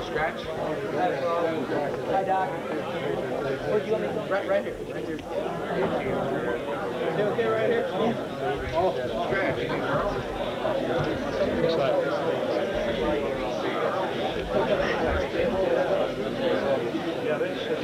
Scratch? Hi, Doc. Where do you want me to go? Right here. Right here. Okay, right here? Oh, scratch. Yeah, they should.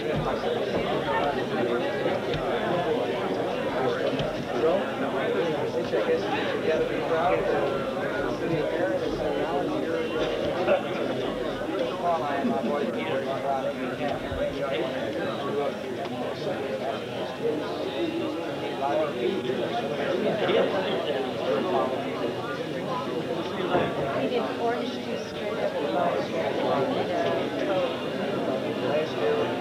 He did orange juice straight up the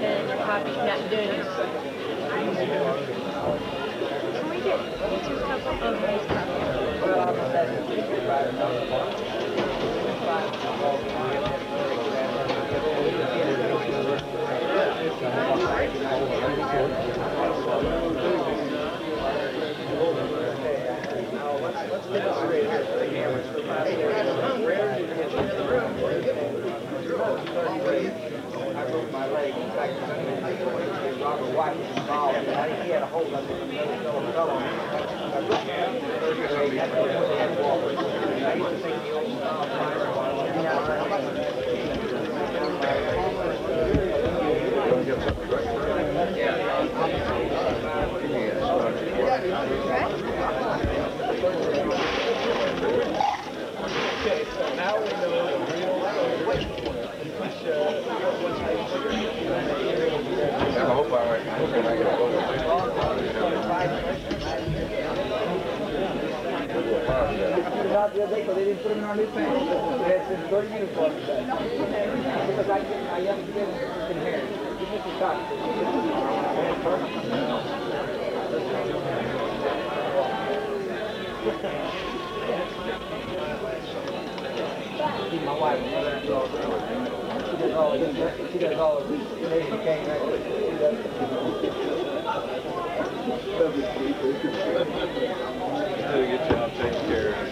and Poppy's not doing it. Can we get 2 cups of ice coffee? Let's get this straight here. The cameras for my hey, guys, I'm rare. You can get in the room. I broke my leg. In fact, Robert White was involved. I think he had a hold of it. Another fellow fell on him. I broke my leg. I used to think the old style Okay, so now we know the real which I hope I get a hold of it. Not the other day, but they didn't put them in our new pants. They had some good uniforms today. Because I have to give them in here. Give me some socks. My wife, she does all of this. She does all of this. She does. Do a good job taking care of it.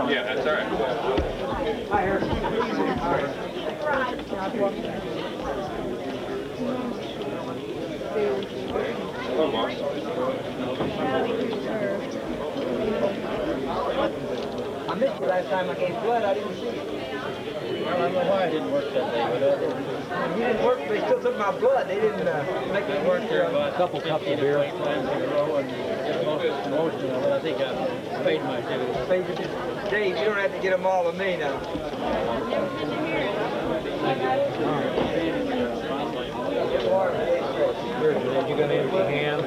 Yeah, that's all right. Hi, Harrison. Hello, boss. I missed you last time I gave blood. I didn't see you. Well, I don't know why I didn't work that day, but You didn't work, but they still took my blood. They didn't make me work there there. about a couple cups of beer times in a row and get most emotional, but I think I paid my dues. Dave, you don't have to get them all of me now. You gonna empty hand?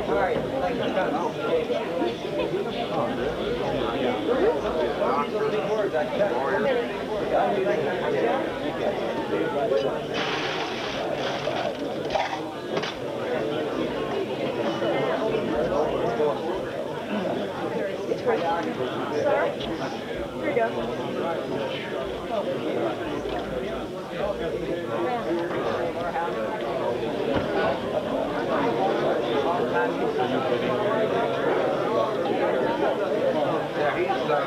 All right. Thanks for coming. Sir, here you go. Yeah, he's, I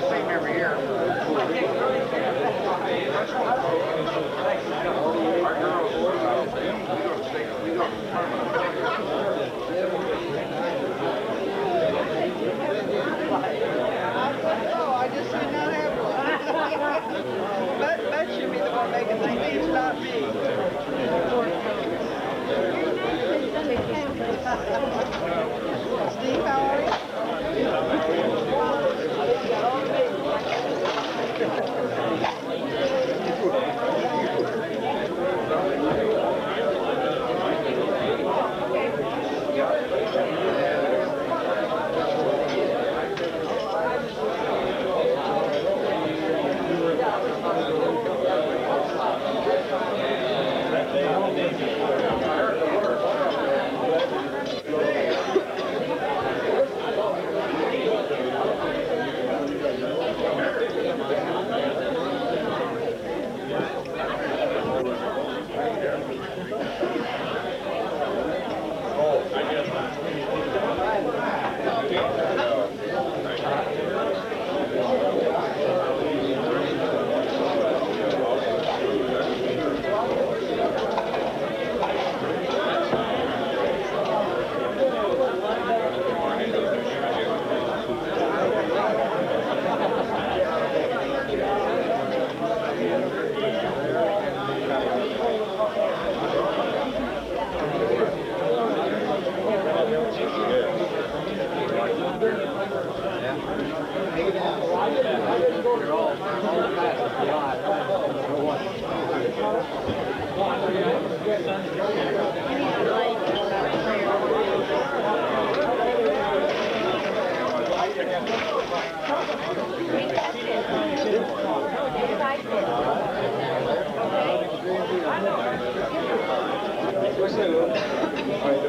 see him every year. Our girls, we go to Oh, I just did not have one. That should be the one making things. It's not me. Steve, how are you?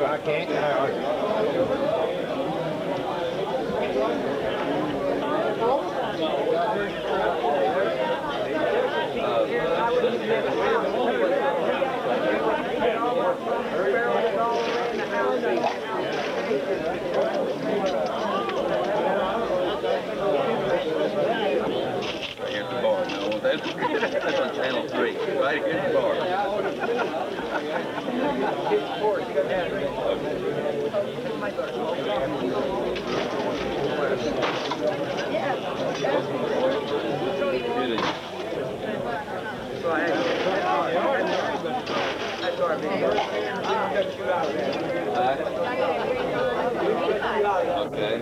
I can't. Right here at the bar. No, that's on channel 3. Right here at the bar. Okay.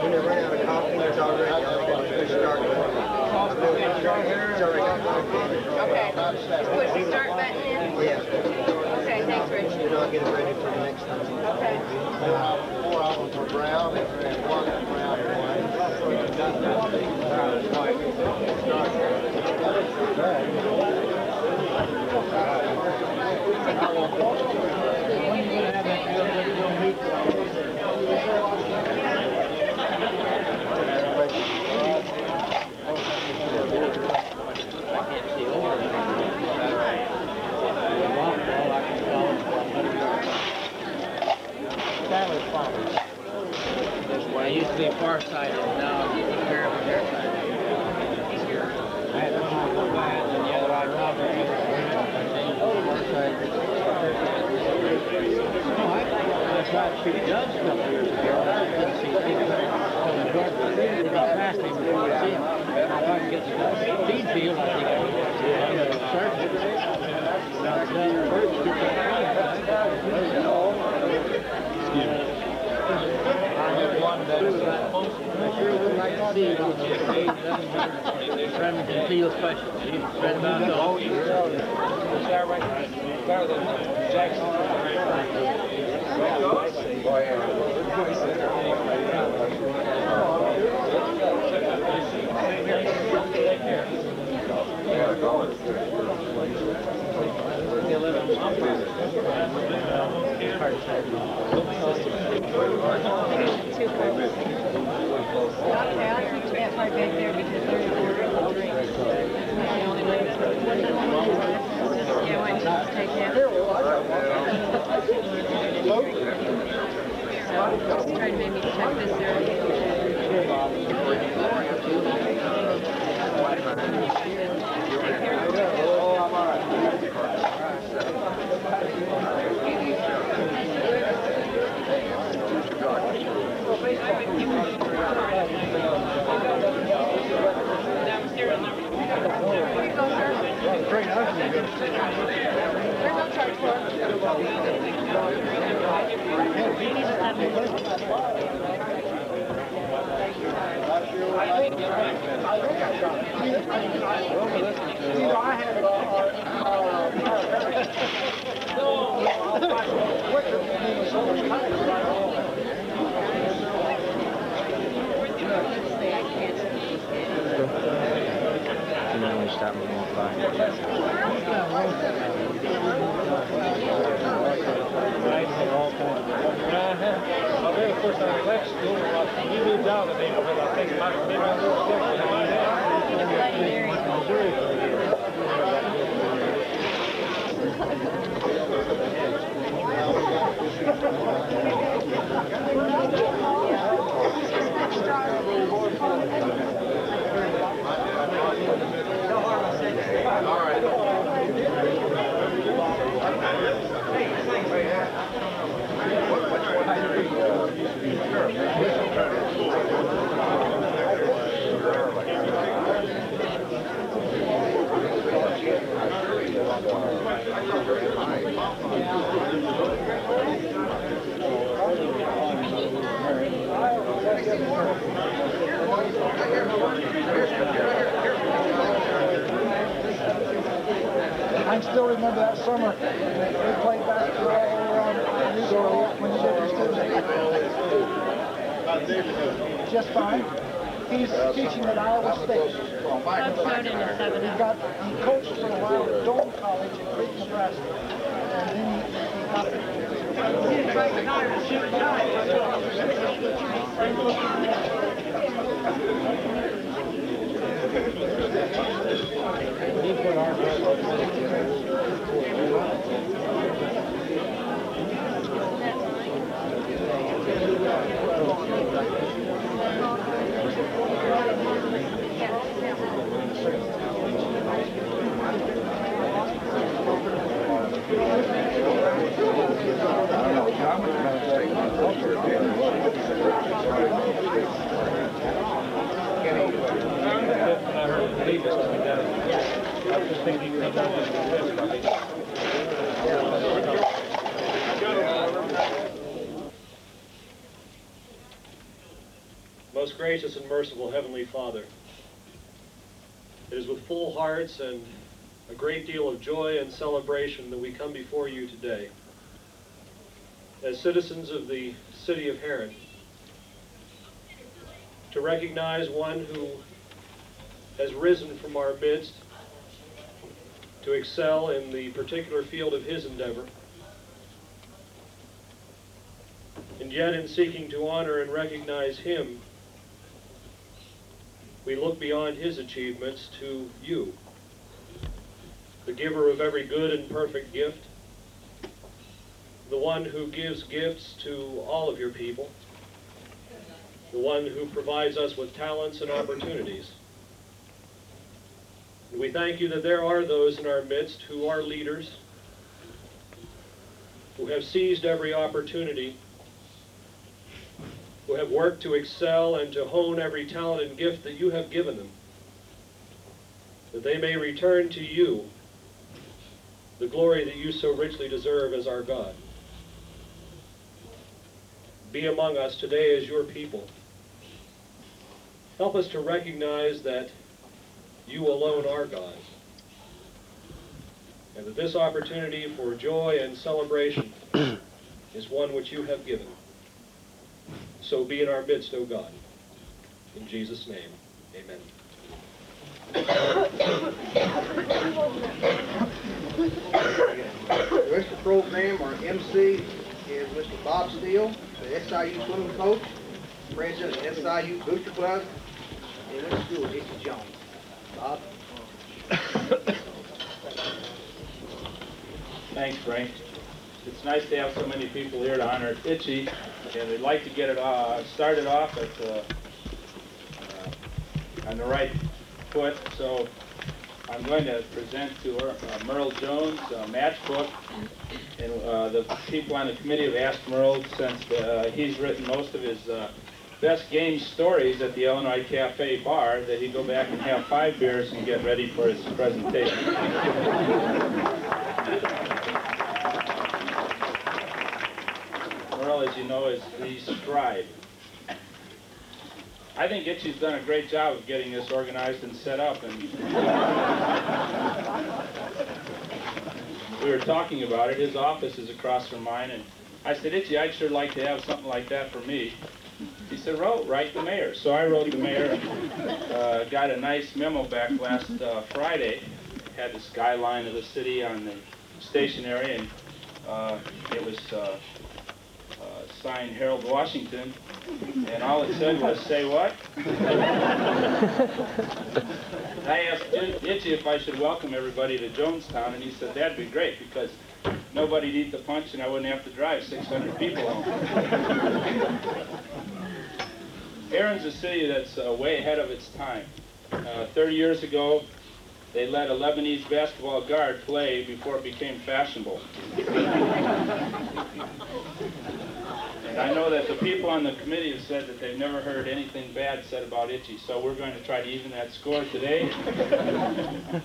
When they run out of coffee, there's already push start. Okay. Just push the start button in? Yeah. Okay, thanks, Rich. And I'll get it ready for the next time. Okay. 4 of them were brown and 1 brown and I used to be far-sighted, now I'm terribly nearsighted. I had one eye go bad, and the other eye covered. Far-sighted. No, I tried to shoot Doug's a couple years ago. I couldn't see Steele. He got past me before I see him. I tried to get the feed field, I think I was searching. Now, the birds get excuse me. I had one that was I sure would like to see it on the Remington Field Special. He's read about those. Start right there. Jackson. Okay, I'll keep that right back there because they're ordering the drinks. That's the only way. Yeah, why don't you just take that? So, he's trying to make me check this And then we stop and walk by. I'll be the first time I left school. He moved out of the neighborhood. I think maybe I was I still remember that summer. They played basketball all around when you did your students. Just fine. He's teaching at Iowa State. He coached for a while at Dome College in Creek, Nebraska. And then he got Most gracious and merciful Heavenly Father, it is with full hearts and a great deal of joy and celebration that we come before you today. As citizens of the city of Herrin, to recognize one who has risen from our midst to excel in the particular field of his endeavor, and yet in seeking to honor and recognize him, we look beyond his achievements to you, the giver of every good and perfect gift, the one who gives gifts to all of your people, the one who provides us with talents and opportunities. And we thank you that there are those in our midst who are leaders, who have seized every opportunity, who have worked to excel and to hone every talent and gift that you have given them, that they may return to you the glory that you so richly deserve as our God. Be among us today as your people. Help us to recognize that you alone are God, and that this opportunity for joy and celebration is one which you have given. So be in our midst, O God. In Jesus' name, amen. The rest of the program, our MC is Mr. Bob Steele, the SIU swimming coach, president of the SIU Booster Club, and went to school with Itchy Jones. Bob? Thanks, Frank. It's nice to have so many people here to honor Itchy, and we'd like to get it started off at, on the right foot. So I'm going to present to her Merle Jones' matchbook, and the people on the committee have asked Merle, since he's written most of his best game stories at the Illinois Cafe bar, that he go back and have 5 beers and get ready for his presentation. Merle, as you know, is the scribe. I think Itchy's done a great job of getting this organized and set up, and we were talking about it. His office is across from mine, and I said, Itchy, I'd sure like to have something like that for me. He said, well, write the mayor. So I wrote the mayor and got a nice memo back last Friday. Had the skyline of the city on the stationery, and it was signed Harold Washington, and all it said was, say what? I asked Itchy if I should welcome everybody to Jonestown, and he said that'd be great, because nobody'd eat the punch and I wouldn't have to drive 600 people home. Herrin's a city that's way ahead of its time. 30 years ago, they let a Lebanese basketball guard play before it became fashionable. And I know that the people on the committee have said that they've never heard anything bad said about Itchy, so we're going to try to even that score today,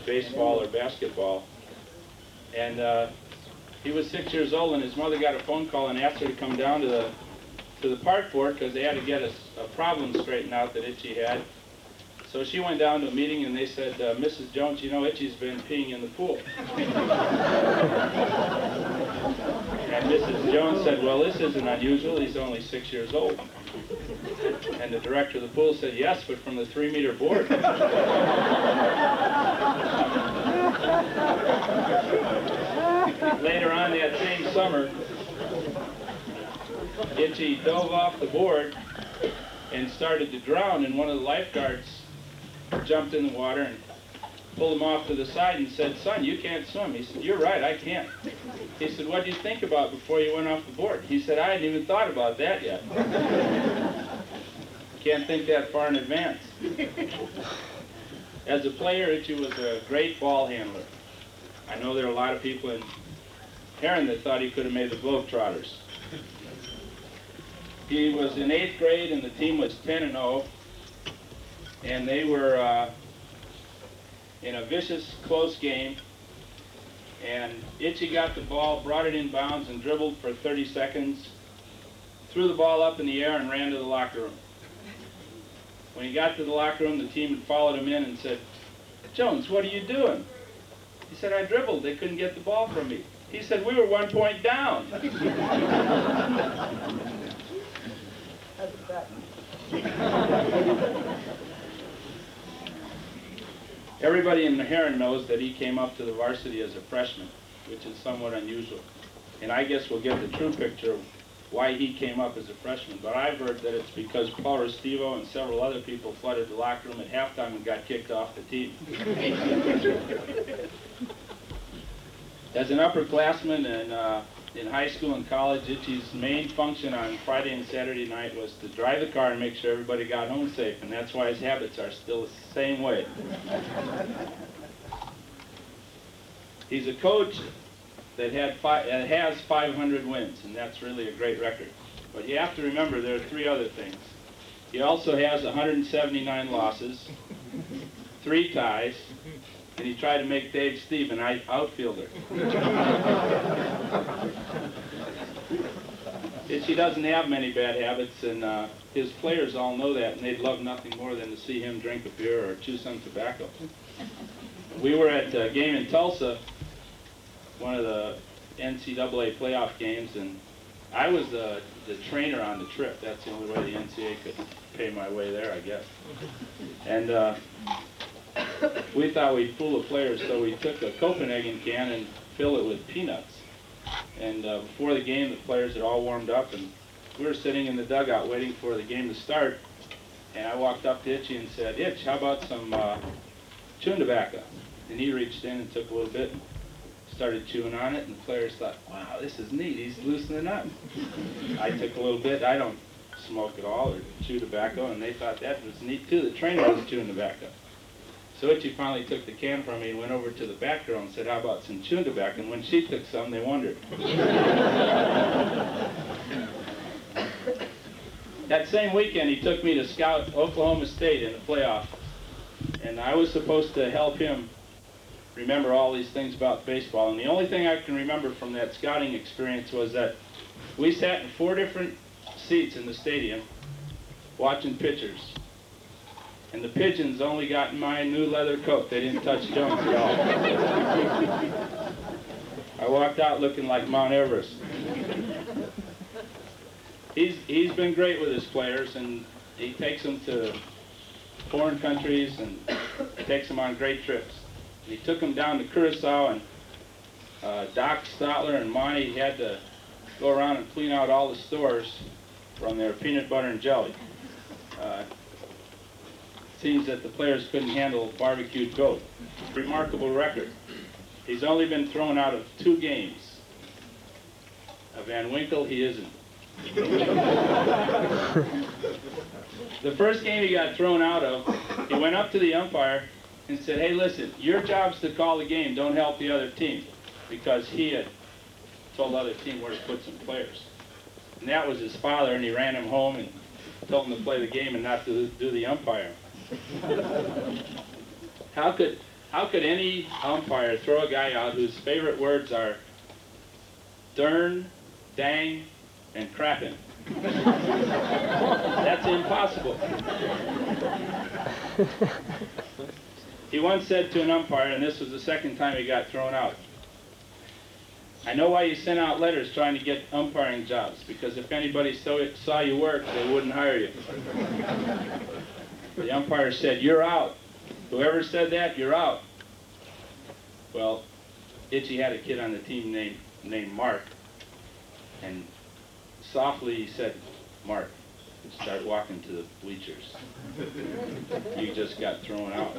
baseball or basketball. And he was 6 years old, and his mother got a phone call and asked her to come down to the park board because they had to get a problem straightened out that Itchy had. So she went down to a meeting, and they said, Mrs. Jones, you know Itchy's been peeing in the pool. And Mrs. Jones said, well, this isn't unusual. He's only 6 years old. And the director of the pool said, yes, but from the 3-meter board. Later on that same summer, Itchy dove off the board and started to drown, and one of the lifeguards jumped in the water and pulled him off to the side and said, son, you can't swim. He said, you're right, I can't. He said, what did you think about before you went off the board? He said, I hadn't even thought about that yet. Can't think that far in advance. As a player, Itchy was a great ball handler. I know there are a lot of people in Herrin that thought he could have made the Globetrotters. He was in 8th grade, and the team was 10-0, and they were in a vicious, close game, and Itchy got the ball, brought it in bounds, and dribbled for 30 seconds, threw the ball up in the air, and ran to the locker room. When he got to the locker room, the team had followed him in and said, "Jones, what are you doing?" He said, "I dribbled. They couldn't get the ball from me." He said, "We were 1 point down." Everybody in Day-Herrin knows that he came up to the varsity as a freshman, which is somewhat unusual. And I guess we'll get the true picture of why he came up as a freshman. But I've heard that it's because Paul Steele and several other people flooded the locker room at halftime and got kicked off the team. As an upperclassman in high school and college, Itchy's main function on Friday and Saturday night was to drive the car and make sure everybody got home safe, and that's why his habits are still the same way. He's a coach that has 500 wins, and that's really a great record. But you have to remember there are 3 other things. He also has 179 losses, 3 ties, and he tried to make Dave Steve an outfielder. He doesn't have many bad habits, and his players all know that, and they'd love nothing more than to see him drink a beer or chew some tobacco. We were at a game in Tulsa, one of the NCAA playoff games, and I was the trainer on the trip. That's the only way the NCAA could pay my way there, I guess. And we thought we'd fool the players, so we took a Copenhagen can and filled it with peanuts. And before the game, the players had all warmed up, and we were sitting in the dugout waiting for the game to start. And I walked up to Itchy and said, "Itch, how about some chewing tobacco?" And he reached in and took a little bit and started chewing on it, and the players thought, "Wow, this is neat, he's loosening up." I took a little bit. I don't smoke at all or chew tobacco, and they thought that was neat too. The trainer was chewing tobacco. So Itchy finally took the can from me and went over to the back girl and said, "How about some chewing tobacco?" And when she took some, they wondered. That same weekend, he took me to scout Oklahoma State in the playoff, and I was supposed to help him remember all these things about baseball. And the only thing I can remember from that scouting experience was that we sat in 4 different seats in the stadium watching pitchers. And the pigeons only got in my new leather coat. They didn't touch Jones at all. I walked out looking like Mount Everest. He's been great with his players, and he takes them to foreign countries and takes them on great trips. And he took them down to Curacao, and Doc Stotler and Monty had to go around and clean out all the stores from their peanut butter and jelly. Seems that the players couldn't handle barbecued goat. Remarkable record. He's only been thrown out of 2 games. Van Winkle, he isn't. The first game he got thrown out of, he went up to the umpire and said, "Hey, listen, your job's to call the game, don't help the other team," because he had told the other team where to put some players. And that was his father, and he ran him home and told him to play the game and not to do the umpire. How could any umpire throw a guy out whose favorite words are "dern," "dang," and "crappin'"? That's impossible. He once said to an umpire, and this was the second time he got thrown out, "I know why you sent out letters trying to get umpiring jobs, because if anybody saw you work, they wouldn't hire you." The umpire said, "You're out. Whoever said that, you're out." Well, Itchy had a kid on the team named Mark, and softly he said, "Mark, start walking to the bleachers. You just got thrown out."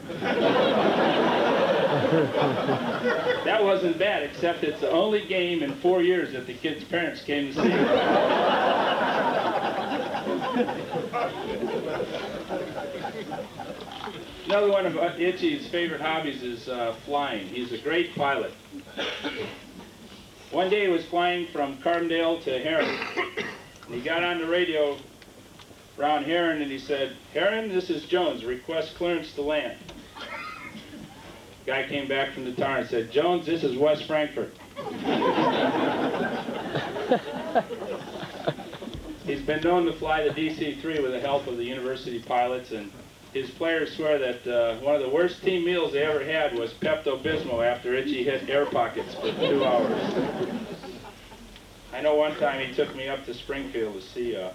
That wasn't bad, except it's the only game in 4 years that the kid's parents came to see him. Another one of Itchy's favorite hobbies is flying. He's a great pilot. One day he was flying from Carbondale to Herrin. And he got on the radio around Herrin and he said, "Herrin, this is Jones. Request clearance to land." Guy came back from the tower and said, "Jones, this is West Frankfort." He's been known to fly the DC-3 with the help of the university pilots, and his players swear that one of the worst team meals they ever had was Pepto-Bismol after Itchy hit air pockets for 2 hours. I know one time he took me up to Springfield to see a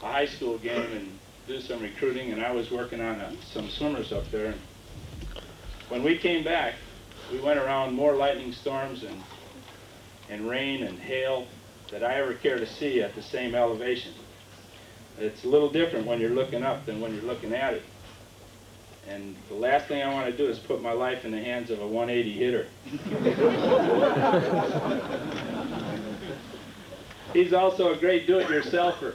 high school game and do some recruiting, and I was working on some swimmers up there. And when we came back, we went around more lightning storms and rain and hail that I ever care to see at the same elevation. It's a little different when you're looking up than when you're looking at it. And the last thing I want to do is put my life in the hands of a 180 hitter. He's also a great do-it-yourselfer.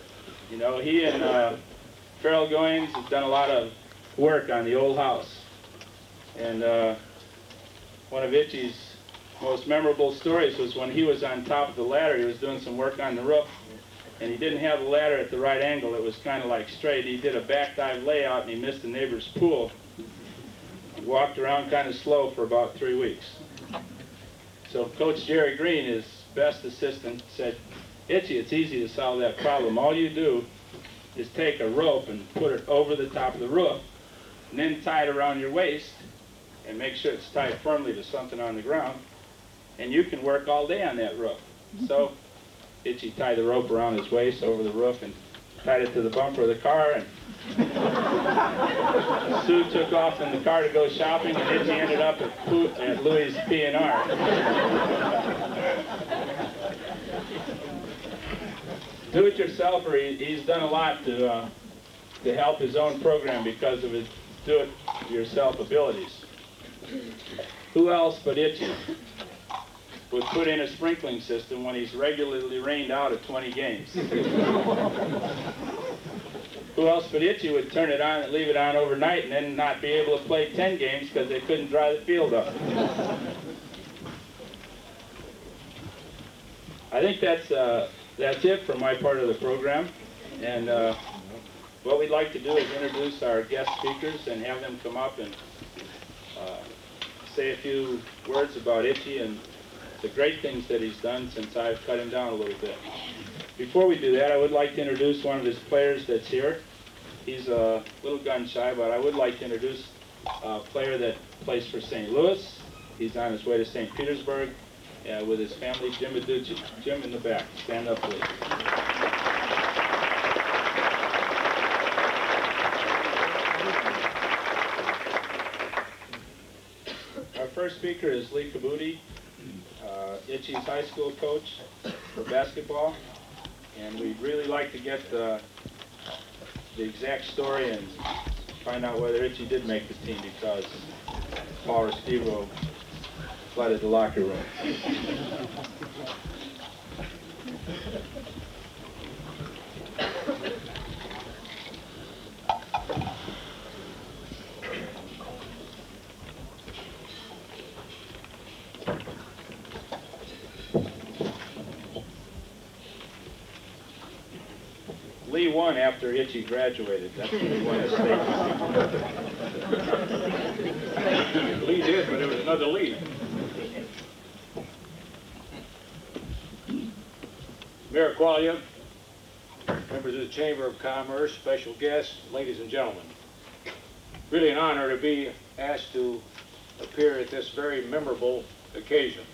You know, he and Farrell Goings have done a lot of work on the old house. And one of Itchy's most memorable stories was when he was on top of the ladder. He was doing some work on the roof, and he didn't have the ladder at the right angle. It was kind of like straight. He did a back dive layout, and he missed the neighbor's pool. He walked around kind of slow for about 3 weeks. So Coach Jerry Green, his best assistant, said, "Itchy, it's easy to solve that problem. All you do is take a rope and put it over the top of the roof, and then tie it around your waist, and make sure it's tied firmly to something on the ground, and you can work all day on that roof." So Itchy tied the rope around his waist over the roof and tied it to the bumper of the car, and Sue took off in the car to go shopping, and Itchy ended up at Louis' P&R. Do-it-yourselfer, he's done a lot to help his own program because of his do-it-yourself abilities. Who else but Itchy would put in a sprinkling system when he's regularly rained out at 20 games? Who else but Itchy would turn it on and leave it on overnight and then not be able to play 10 games because they couldn't dry the field up? I think that's it for my part of the program. And what we'd like to do is introduce our guest speakers and have them come up and say a few words about Itchy and the great things that he's done since I've cut him down a little bit. Before we do that, I would like to introduce one of his players that's here. He's a little gun shy, but I would like to introduce a player that plays for St. Louis. He's on his way to St. Petersburg with his family, Jim Aducci. Jim in the back. Stand up, please. Our first speaker is Lee Kabuti, Itchy's high school coach for basketball, and we'd really like to get the exact story and find out whether Itchy did make the team because Paul or Steve flooded the locker room. Lee won after Itchy graduated. That's when he won his state. Lee did, but it was another Lee. Mayor Qualia, members of the Chamber of Commerce, special guests, ladies and gentlemen. Really an honor to be asked to appear at this very memorable occasion.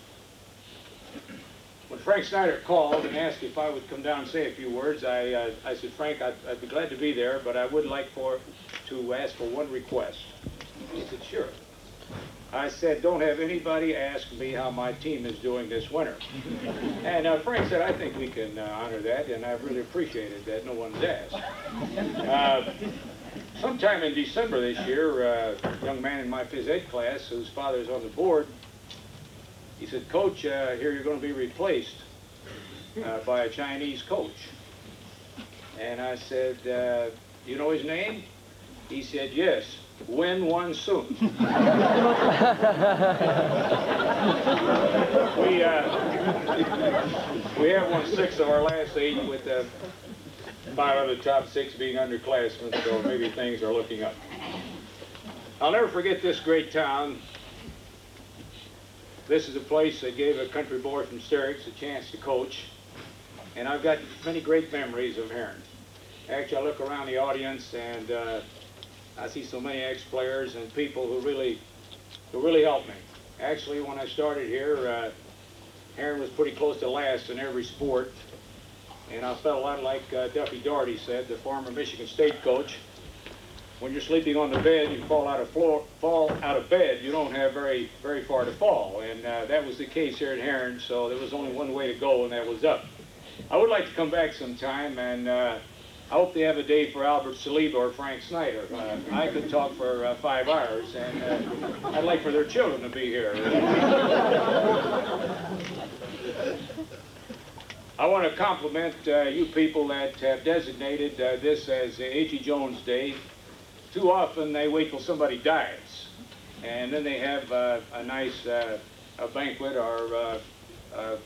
When Frank Snyder called and asked if I would come down and say a few words, I said, "Frank, I'd be glad to be there, but I would like to ask for one request." He said, "Sure." I said, "Don't have anybody ask me how my team is doing this winter." And Frank said, "I think we can honor that," and I've really appreciated that no one's asked. Sometime in December this year, a young man in my phys ed class, whose father's on the board, he said, "Coach, here you're going to be replaced by a Chinese coach." And I said, "You know his name?" He said, "Yes, win one soon." We have won 6 of our last 8 with 5 of the top 6 being underclassmen, so maybe things are looking up. I'll never forget this great town This is a place that gave a country boy from Sterix a chance to coach, and I've got many great memories of Herrin. Actually, I look around the audience and I see so many ex-players and people who really helped me. Actually, when I started here, Herrin was pretty close to last in every sport, and I felt a lot like Duffy Daugherty said, the former Michigan State coach. When you're sleeping on the bed, you fall out of bed, you don't have very far to fall, and that was the case here at Herrin. So there was only one way to go, and that was up. I would like to come back sometime, and I hope they have a day for Albert Saliba or Frank Snyder. I could talk for 5 hours, and I'd like for their children to be here. I want to compliment you people that have designated this as H.E. Jones Day. Too often they wait till somebody dies, and then they have a nice a banquet or a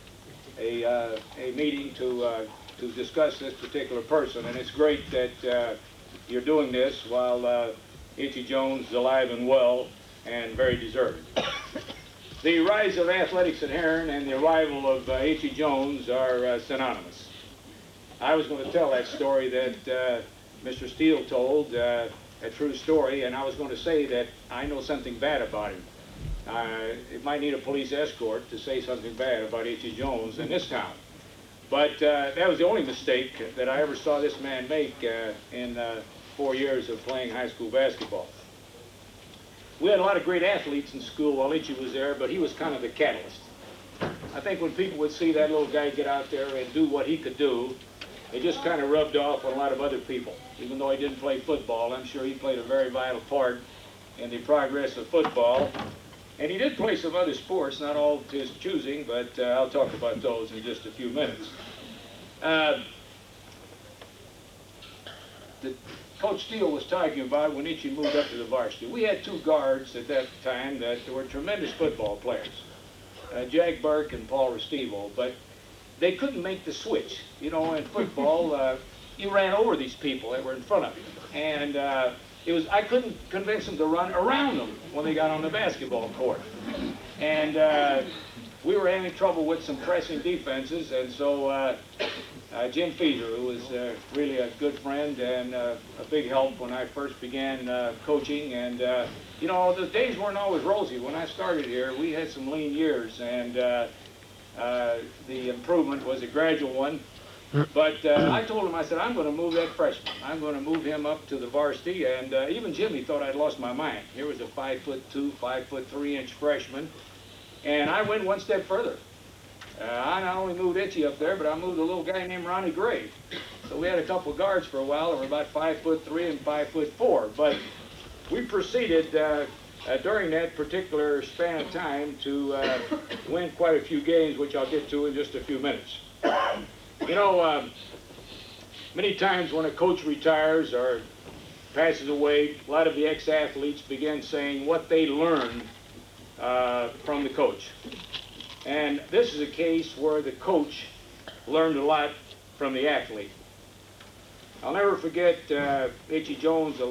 meeting to discuss this particular person. And it's great that you're doing this while H.E. Jones is alive and well and very deserved. The rise of athletics at Herrin and the arrival of H.E. Jones are synonymous. I was going to tell that story that Mr. Steele told, a true story, and I was going to say that I know something bad about him. It might need a police escort to say something bad about H.E. Jones in this town. But that was the only mistake that I ever saw this man make in 4 years of playing high school basketball. We had a lot of great athletes in school while H.E. was there, but he was kind of the catalyst. I think when people would see that little guy get out there and do what he could do, it just kind of rubbed off on a lot of other people. Even though he didn't play football, I'm sure he played a very vital part in the progress of football. And he did play some other sports, not all to his choosing, but I'll talk about those in just a few minutes. Coach Steele was talking about when H.E. moved up to the varsity. We had 2 guards at that time that were tremendous football players, Jack Burke and Paul Restivo, but they couldn't make the switch. You know, in football, you ran over these people that were in front of you, and I couldn't convince them to run around them when they got on the basketball court. And we were having trouble with some pressing defenses, and so Jim Feeder, who was really a good friend and a big help when I first began coaching, and you know, the days weren't always rosy. When I started here, we had some lean years, and the improvement was a gradual one. But I told him, I said, I'm going to move that freshman. I'm going to move him up to the varsity, and even Jimmy thought I'd lost my mind. Here was a 5'2", 5'3" freshman, and I went one step further. I not only moved Itchy up there, but I moved a little guy named Ronnie Gray. So we had a couple of guards for a while that were about 5'3" and 5'4". But we proceeded during that particular span of time to win quite a few games, which I'll get to in just a few minutes. You know, many times when a coach retires or passes away, a lot of the ex-athletes begin saying what they learned from the coach. And this is a case where the coach learned a lot from the athlete. I'll never forget H.E. Jones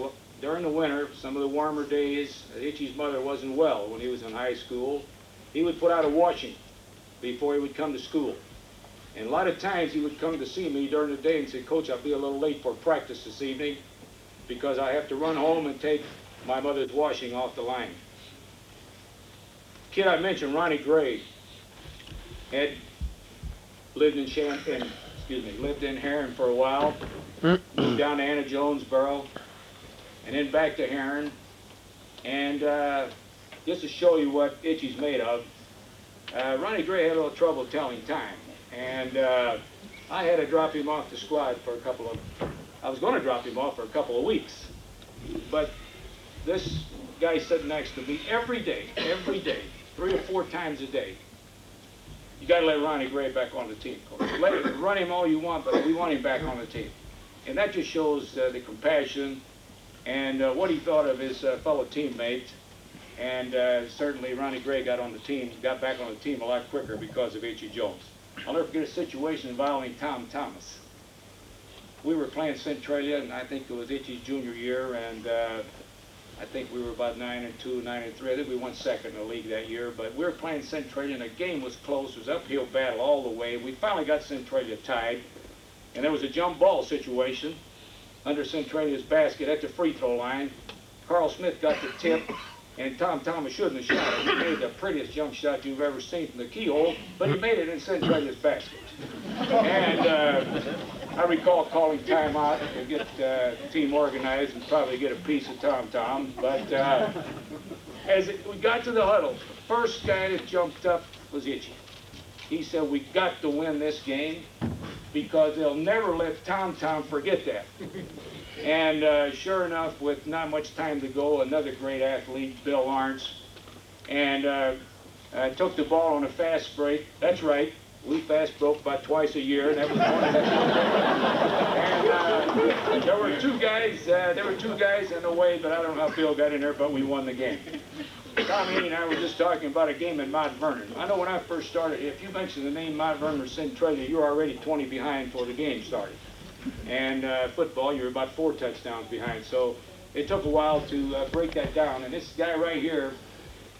during the winter, some of the warmer days. H.E.'s mother wasn't well when he was in high school. He would put out a washing before he would come to school. And a lot of times he would come to see me during the day and say, Coach, I'll be a little late for practice this evening because I have to run home and take my mother's washing off the line. Kid I mentioned, Ronnie Gray, had lived in Herrin for a while, moved down to Anna Jonesboro, and then back to Herrin. And just to show you what Itchy's made of, Ronnie Gray had a little trouble telling time. And I had to drop him off the squad for I was going to drop him off for a couple of weeks. But this guy sitting next to me every day, 3 or 4 times a day. You got to let Ronnie Gray back on the team. Run him all you want, but we want him back on the team. And that just shows the compassion and what he thought of his fellow teammates. And certainly Ronnie Gray got back on the team a lot quicker because of H.E. Jones. I'll never forget a situation involving Tom Thomas. We were playing Centralia, and I think it was Itchy's junior year, and I think we were about 9-2, 9-3. I think we won second in the league that year. But we were playing Centralia, and the game was close. It was an uphill battle all the way. We finally got Centralia tied, and there was a jump ball situation under Centralia's basket at the free throw line. Carl Smith got the tip, and Tom Thomas shouldn't have shot it. He made the prettiest jump shot you've ever seen from the keyhole, but he made it in Centralia's basket. And I recall calling timeout to get the team organized and probably get a piece of Tom Tom. But as we got to the huddle, the first guy that jumped up was Itchy. He said, "We got to win this game because they'll never let Tom Tom forget that." And sure enough, with not much time to go, another great athlete, Bill Lawrence, and took the ball on a fast break. That's right. We fast broke about twice a year, and that was one of them. And there were two guys in the way, but I don't know how Bill got in there, but we won the game. Tom Haney and I were just talking about a game in Mount Vernon. I know when I first started, if you mention the name Mount Vernon or Centralia, you were already 20 behind before the game started. And football, you were about 4 touchdowns behind. So it took a while to break that down. And this guy right here,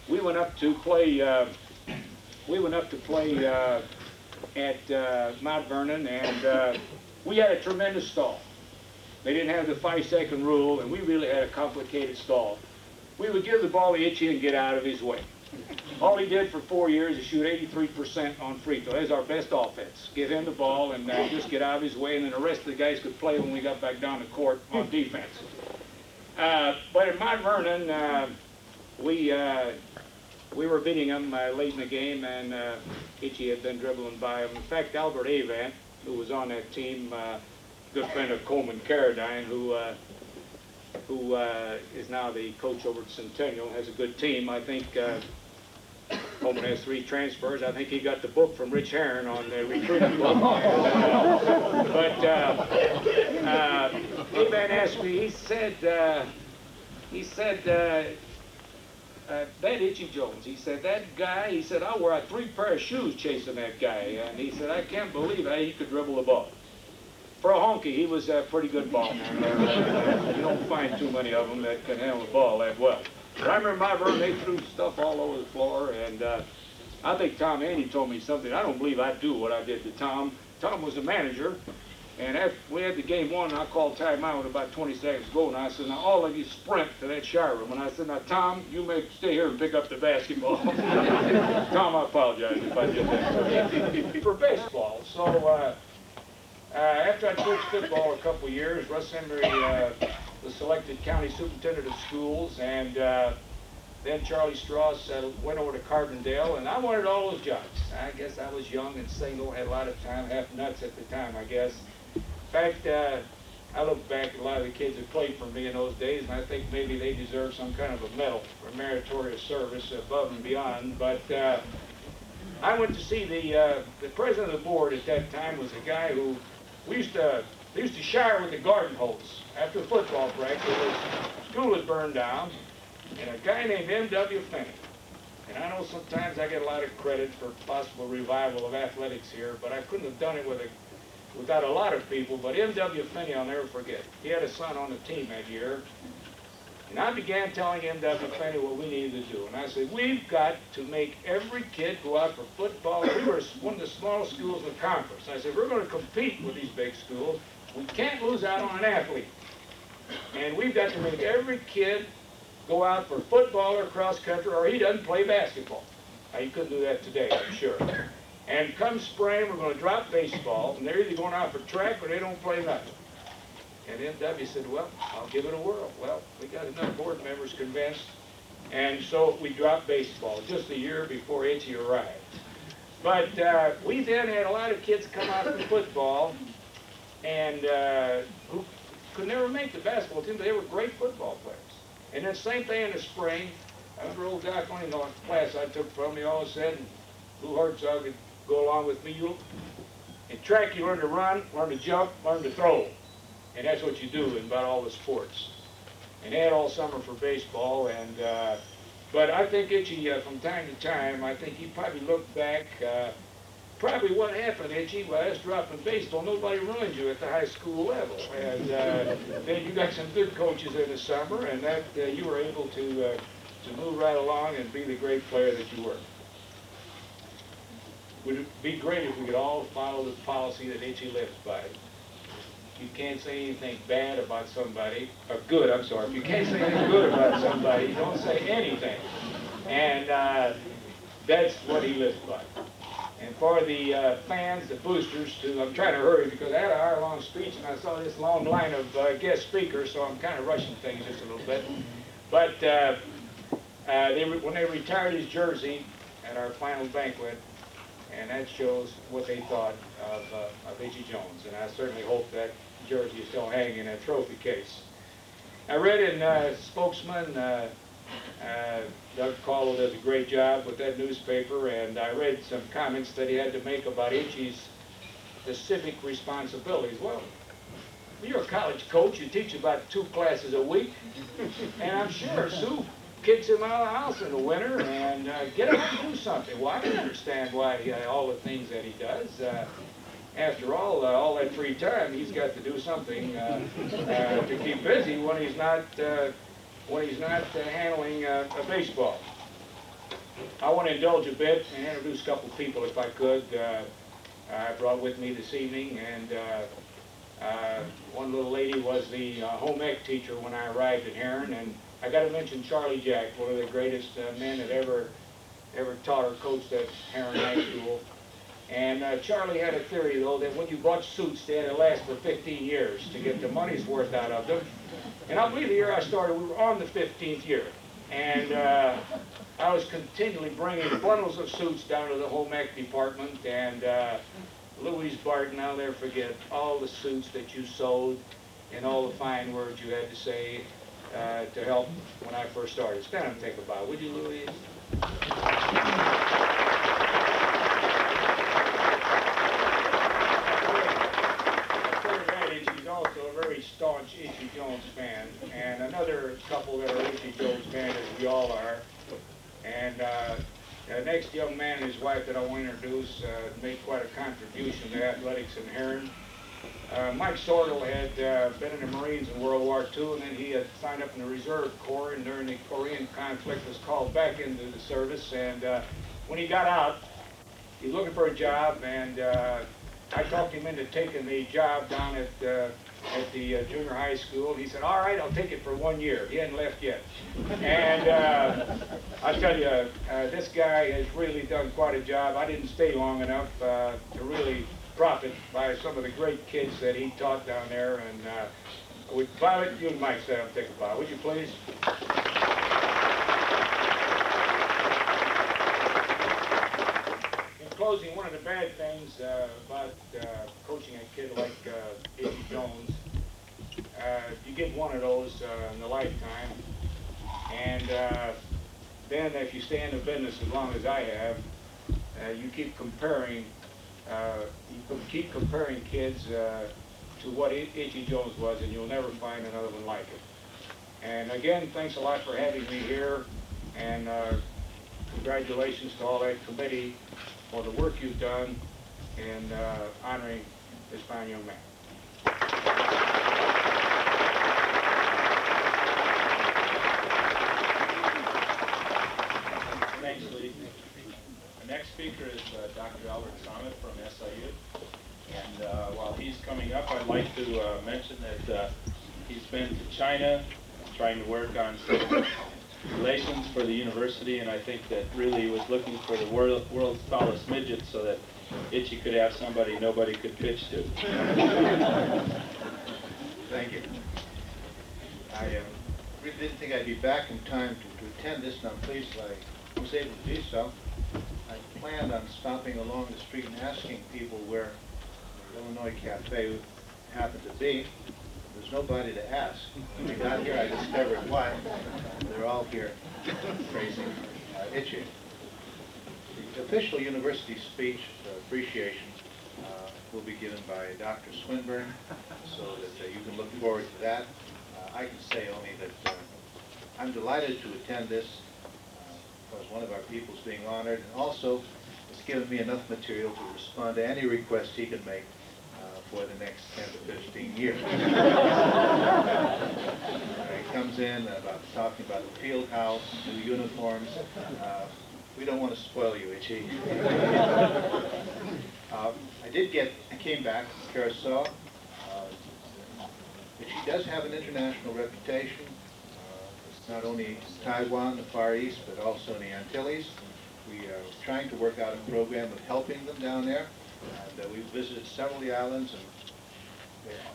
we went up to play at Mount Vernon, and we had a tremendous stall. They didn't have the 5-second rule, and we really had a complicated stall. We would give the ball to Itchy and get out of his way. All he did for 4 years is shoot 83% on free throw. That was our best offense. Give him the ball and just get out of his way, and then the rest of the guys could play when we got back down the court on defense. But at Mount Vernon, we were beating them late in the game, and Itchy had been dribbling by him. In fact, Albert Avant, who was on that team, good friend of Coleman Carradine, who is now the coach over at Centennial, has a good team. I think Coleman has 3 transfers. I think he got the book from Rich Herrin on the recruiting book. But Avant asked me, he said, that Itchy Jones, he said, that guy, he said, I wore out 3 pair of shoes chasing that guy. And he said, I can't believe how he could dribble the ball. For a honky, he was a pretty good ball man. You don't find too many of them that can handle the ball that well. But I remember my Vernon, they threw stuff all over the floor, and I think Tom Haney told me something. I don't believe I'd do what I did to Tom. Tom was the manager, and after we had the game won, I called timeout with about 20 seconds to go, and I said, now all of you sprint to that shower room. And I said, now Tom, you may stay here and pick up the basketball. Tom, I apologize if I did that. For baseball, so after I coached football a couple years, Russ Emery was selected county superintendent of schools, and then Charlie Strauss went over to Carbondale, and I wanted all those jobs. I guess I was young and single, had a lot of time, half nuts at the time, I guess. In fact, I look back at a lot of the kids that played for me in those days, and I think maybe they deserve some kind of a medal for meritorious service above and beyond. But I went to see the president of the board at that time was a guy who they used to shower with the garden hose after football practice. School was burned down, and a guy named M.W. Finney. And I know sometimes I get a lot of credit for possible revival of athletics here, but I couldn't have done it without a lot of people. But M.W. Finney, I'll never forget. He had a son on the team that year, and I began telling M.W. Finney what we needed to do. And I said, we've got to make every kid go out for football. We were one of the smallest schools in the conference. I said, we're going to compete with these big schools. We can't lose out on an athlete. And we've got to make every kid go out for football or cross country, or he doesn't play basketball. Now, you couldn't do that today, I'm sure. And come spring, we're going to drop baseball, and they're either going out for track or they don't play nothing. And M.W. said, well, I'll give it a whirl. Well, we got enough board members convinced, and so we dropped baseball just a year before Itchy arrived. But we then had a lot of kids come out from football and who could never make the basketball team, but they were great football players. And then same thing in the spring. I remember old Doc, one in the class I took from me, always said, Lou Hartzog could go along with me. In track, you learn to run, learn to jump, learn to throw. And that's what you do in about all the sports. And they had all summer for baseball. And but I think Itchy, from time to time, I think he probably looked back probably what happened, Itchy, was dropping baseball. Nobody ruined you at the high school level. And then you got some good coaches in the summer, and that you were able to move right along and be the great player that you were. Would it be great if we could all follow the policy that Itchy lives by? You can't say anything bad about somebody, or good, I'm sorry. If you can't say anything good about somebody, don't say anything. And that's what he lives by. And for the fans, the boosters, too, I'm trying to hurry because I had an hour-long speech and I saw this long line of guest speakers, so I'm kind of rushing things just a little bit. But when they retired his jersey at our final banquet, and that shows what they thought of Itchy Jones. And I certainly hope that jersey is still hanging in a trophy case. I read in Spokesman, Doug Caldwell does a great job with that newspaper, and I read some comments that he had to make about Itchy's civic responsibilities. Well, you're a college coach, you teach about 2 classes a week, and I'm sure Sue kicks him out of the house in the winter and get him to do something. Well, I can understand why all the things that he does. After all that free time, he's got to do something to keep busy when he's not handling a baseball. I want to indulge a bit and introduce a couple people, if I could. I brought with me this evening, and one little lady was the home ec teacher when I arrived at Herrin, and I got to mention Charlie Jack, one of the greatest men that ever taught or coached at Herrin High School. And Charlie had a theory, though, that when you bought suits, they had to last for 15 years to get the money's worth out of them. And I believe the year I started, we were on the 15th year. And I was continually bringing bundles of suits down to the home ec department. And Louise Barton, I'll never forget all the suits that you sewed and all the fine words you had to say to help when I first started. Stand up and think about it, would you, Louise? She's also a very staunch Itchy Jones fan, and another couple that are Itchy Jones fans, as we all are. And the next young man and his wife that I want to introduce made quite a contribution to athletics in Herrin. Mike Sortle had been in the Marines in World War II, and then he had signed up in the Reserve Corps, and during the Korean conflict was called back into the service. And when he got out, he was looking for a job, and I talked him into taking the job down at the junior high school. He said, all right, I'll take it for 1 year. He hadn't left yet. And I tell you, this guy has really done quite a job. I didn't stay long enough to really profit by some of the great kids that he taught down there. And with Violet, you and Mike stand up and take a bow, would you please? In closing, one of the bad things about coaching a kid like Itchy Jones, you get one of those in a lifetime, and then if you stay in the business as long as I have, you keep comparing kids to what Itchy Jones was, and you'll never find another one like it. And again, thanks a lot for having me here, and congratulations to all that committee for the work you've done in honoring this fine young man. Thanks, Lee. The next speaker is Dr. Albert Samet from SIU. And while he's coming up, I'd like to mention that he's been to China trying to work on some relations for the university, and I think that really he was looking for the world's tallest midget so that Itchy could have somebody nobody could pitch to. Thank you. I really didn't think I'd be back in time to attend this, and I'm pleased that I was able to do so. I planned on stopping along the street and asking people where the Illinois Cafe happened to be. There's nobody to ask. When we got here, I discovered why. They're all here praising Itchy. The official university speech, appreciation, will be given by Dr. Swinburne, so that you can look forward to that. I can say only that I'm delighted to attend this because one of our people is being honored, and also it's given me enough material to respond to any request he can make for the next 10 to 15 years. He comes in about talking about the field house, new uniforms. We don't want to spoil you, Itchy. I came back from Curacao. Itchy does have an international reputation, not only in Taiwan, the Far East, but also in the Antilles. We are trying to work out a program of helping them down there. And we've visited several of the islands, and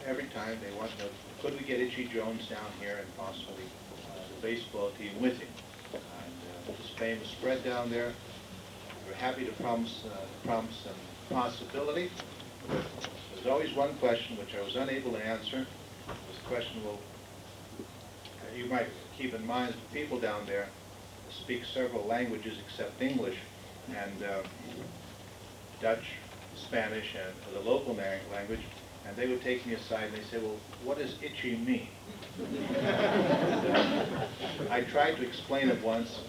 every time they want to know, could we get Itchy Jones down here and possibly the baseball team with him? And his fame is spread down there. We're happy to promise some possibility. There's always one question which I was unable to answer. This question will, you might keep in mind, the people down there speak several languages except English, and Dutch, Spanish, and the local language, and they would take me aside and they say, well, what does itchy mean? I tried to explain it once,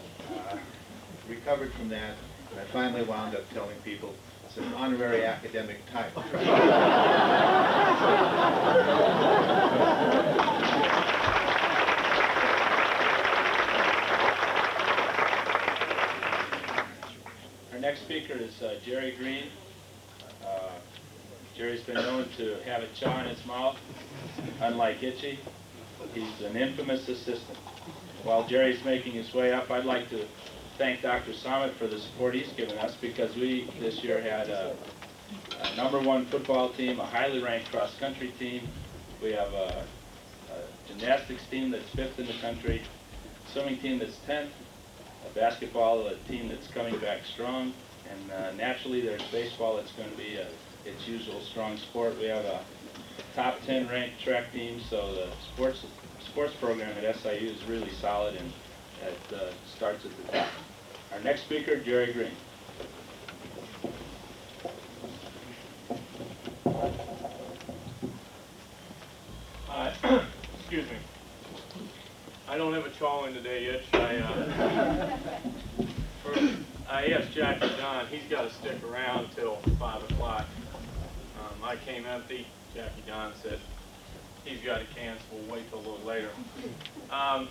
recovered from that, and I finally wound up telling people it's an honorary academic title. Our next speaker is Jerry Green. Jerry's been known to have a chaw in his mouth, unlike Itchy. He's an infamous assistant. While Jerry's making his way up, I'd like to thank Dr. Samit for the support he's given us, because we this year had a #1 football team, a highly ranked cross-country team. We have a gymnastics team that's 5th in the country, swimming team that's 10th, a basketball team that's coming back strong, and naturally there's baseball that's going to be its usual strong sport. We have a top 10 ranked track team, so the sports program at SIU is really solid, and it starts at the top. Our next speaker, Jerry Green. Excuse me. I don't have a chaw in today, Itch. I asked Jackie Don, he's got to stick around till 5 o'clock. I came empty. Jackie Don said he's got a can, so we'll wait till a little later. I'll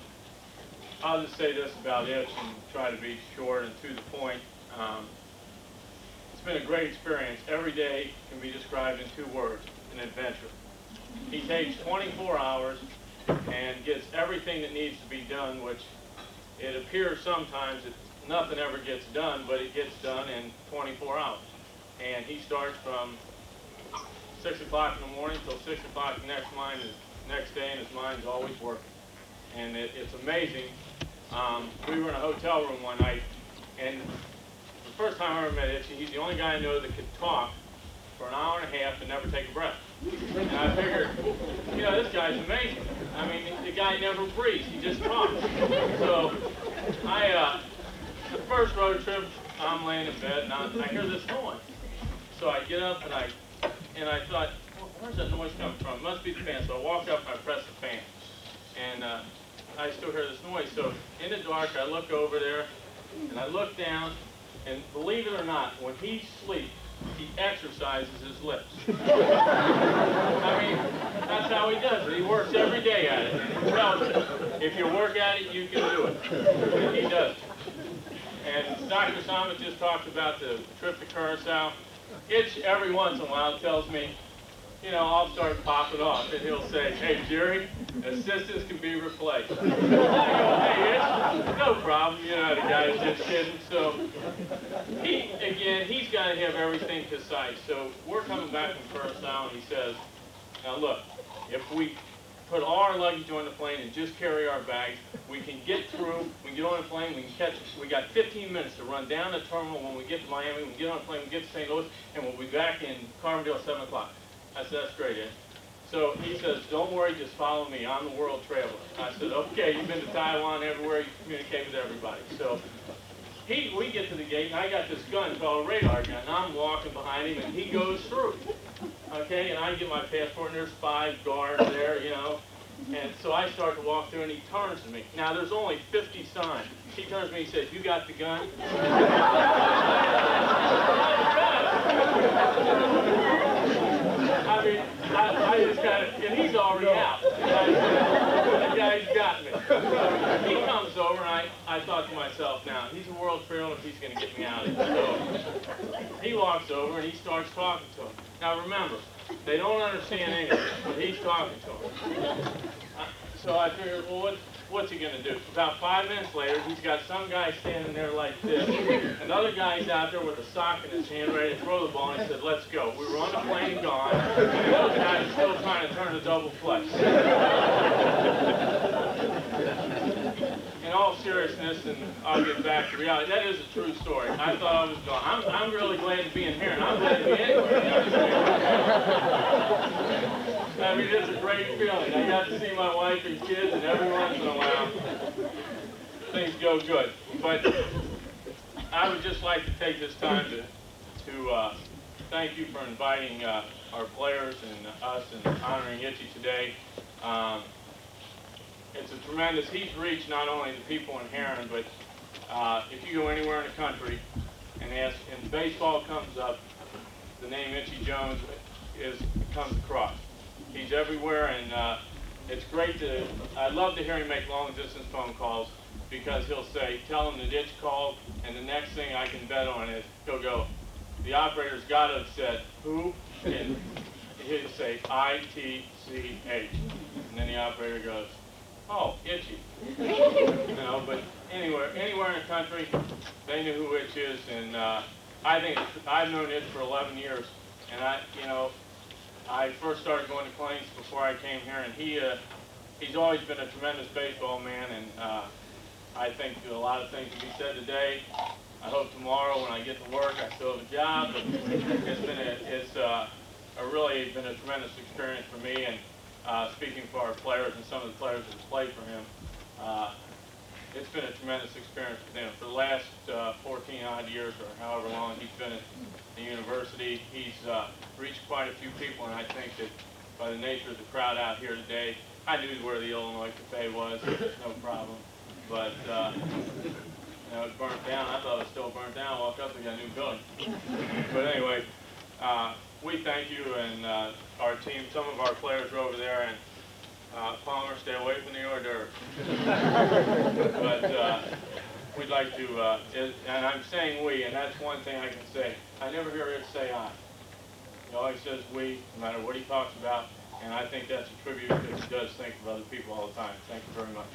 just say this about Itch and try to be short and to the point. It's been a great experience. Every day can be described in 2 words, an adventure. He takes 24 hours and gets everything that needs to be done, which it appears sometimes that nothing ever gets done, but it gets done in 24 hours. And he starts from 6 o'clock in the morning till 6 o'clock the next day, and his mind's always working. And it's amazing. We were in a hotel room one night, and the first time I ever met Itchy, he's the only guy I know that could talk for an hour and a half and never take a breath. And I figured, you know, this guy's amazing. I mean, the guy never breathes, he just talks. So, the first road trip, I'm laying in bed, and I hear this noise. So I get up, and I thought, well, where's that noise coming from? It must be the fan. So I walk up, and I press the fan. And I still hear this noise. So in the dark, I look over there, and I look down, and believe it or not, when he sleeps, he exercises his lips. I mean, that's how he does it. He works every day at it. And he tells you, if you work at it, you can do it. And he does. And Dr. Samit just talked about the trip to Curacao. Itch every once in a while tells me, you know, I'll start popping off, and he'll say, hey, Jerry, assistants can be replaced. I go, hey, Itch, no problem. You know, the guy's just kidding. So, he's got to have everything to sight. So, we're coming back from Curacao, and he says, now look, if we put all our luggage on the plane and just carry our bags, we can get through, we can get on the plane, we can catch, we got 15 minutes to run down the terminal. When we get to Miami, we can get on the plane, we get to St. Louis, and we'll be back in Carbondale at 7 o'clock. I said, that's great, Ed. So he says, don't worry, just follow me. I'm the world traveler. I said, okay, you've been to Taiwan, everywhere, you communicate with everybody. So we get to the gate, and I got this gun called a radar gun, and I'm walking behind him, and he goes through. Okay, and I get my passport, and there's 5 guards there, you know. And so I start to walk through, and he turns to me. Now, there's only 50 signs. He turns to me and says, "You got the gun?" I mean, I just got it, and he's already out. The guy's got me. So he comes over, and I thought to myself, now, he's a world traveler, he's going to get me out of here. So he walks over, and he starts talking to him. Now, remember, they don't understand English, but he's talking to them. So I figured, well, what's he going to do? About 5 minutes later, he's got some guy standing there like this. Another guy's out there with a sock in his hand ready to throw the ball, and he said, "Let's go." We were on the plane and gone, and those guys are still trying to turn a double flex. In all seriousness, and I'll get back to reality, that is a true story. I thought I was going. I'm really glad to be in here, and I'm glad to be anywhere. You understand? I mean, it's a great feeling. I got to see my wife and kids, and every once in a while, things go good. But I would just like to take this time to thank you for inviting our players and us and honoring Itchy today. It's a tremendous, he's reached not only the people in Herrin, but if you go anywhere in the country and baseball comes up, the name Itchy Jones comes across. He's everywhere, and it's great I love to hear him make long-distance phone calls, because he'll say, "Tell him that Itch called," and the next thing I can bet on is he'll go, "The operator's got to have said, who?" And he'll say, "I-T-C-H." And then the operator goes, "Oh, Itchy." You know, but anywhere in the country, they knew who Itch is, and I think I've known Itch for 11 years, and I first started going to clinics before I came here, and he's always been a tremendous baseball man, and I think a lot of things will be said today. I hope tomorrow when I get to work I still have a job, but it's really been a tremendous experience for me, and speaking for our players and some of the players that have played for him, it's been a tremendous experience for them. For the last 14 odd years, or however long he's been at the university, he's reached quite a few people, and I think that by the nature of the crowd out here today, I knew where the Illinois Cafe was, no problem. But you know, it burnt down. I thought it was still burnt down. Walked up and got a new building. But anyway, we thank you, and our team. Some of our players are over there, and Palmer, stay away from the hors d'oeuvres. But we'd like to, and I'm saying we, and that's one thing I can say. I never hear Rich say I. He always says we, no matter what he talks about, and I think that's a tribute because he does think of other people all the time. Thank you very much.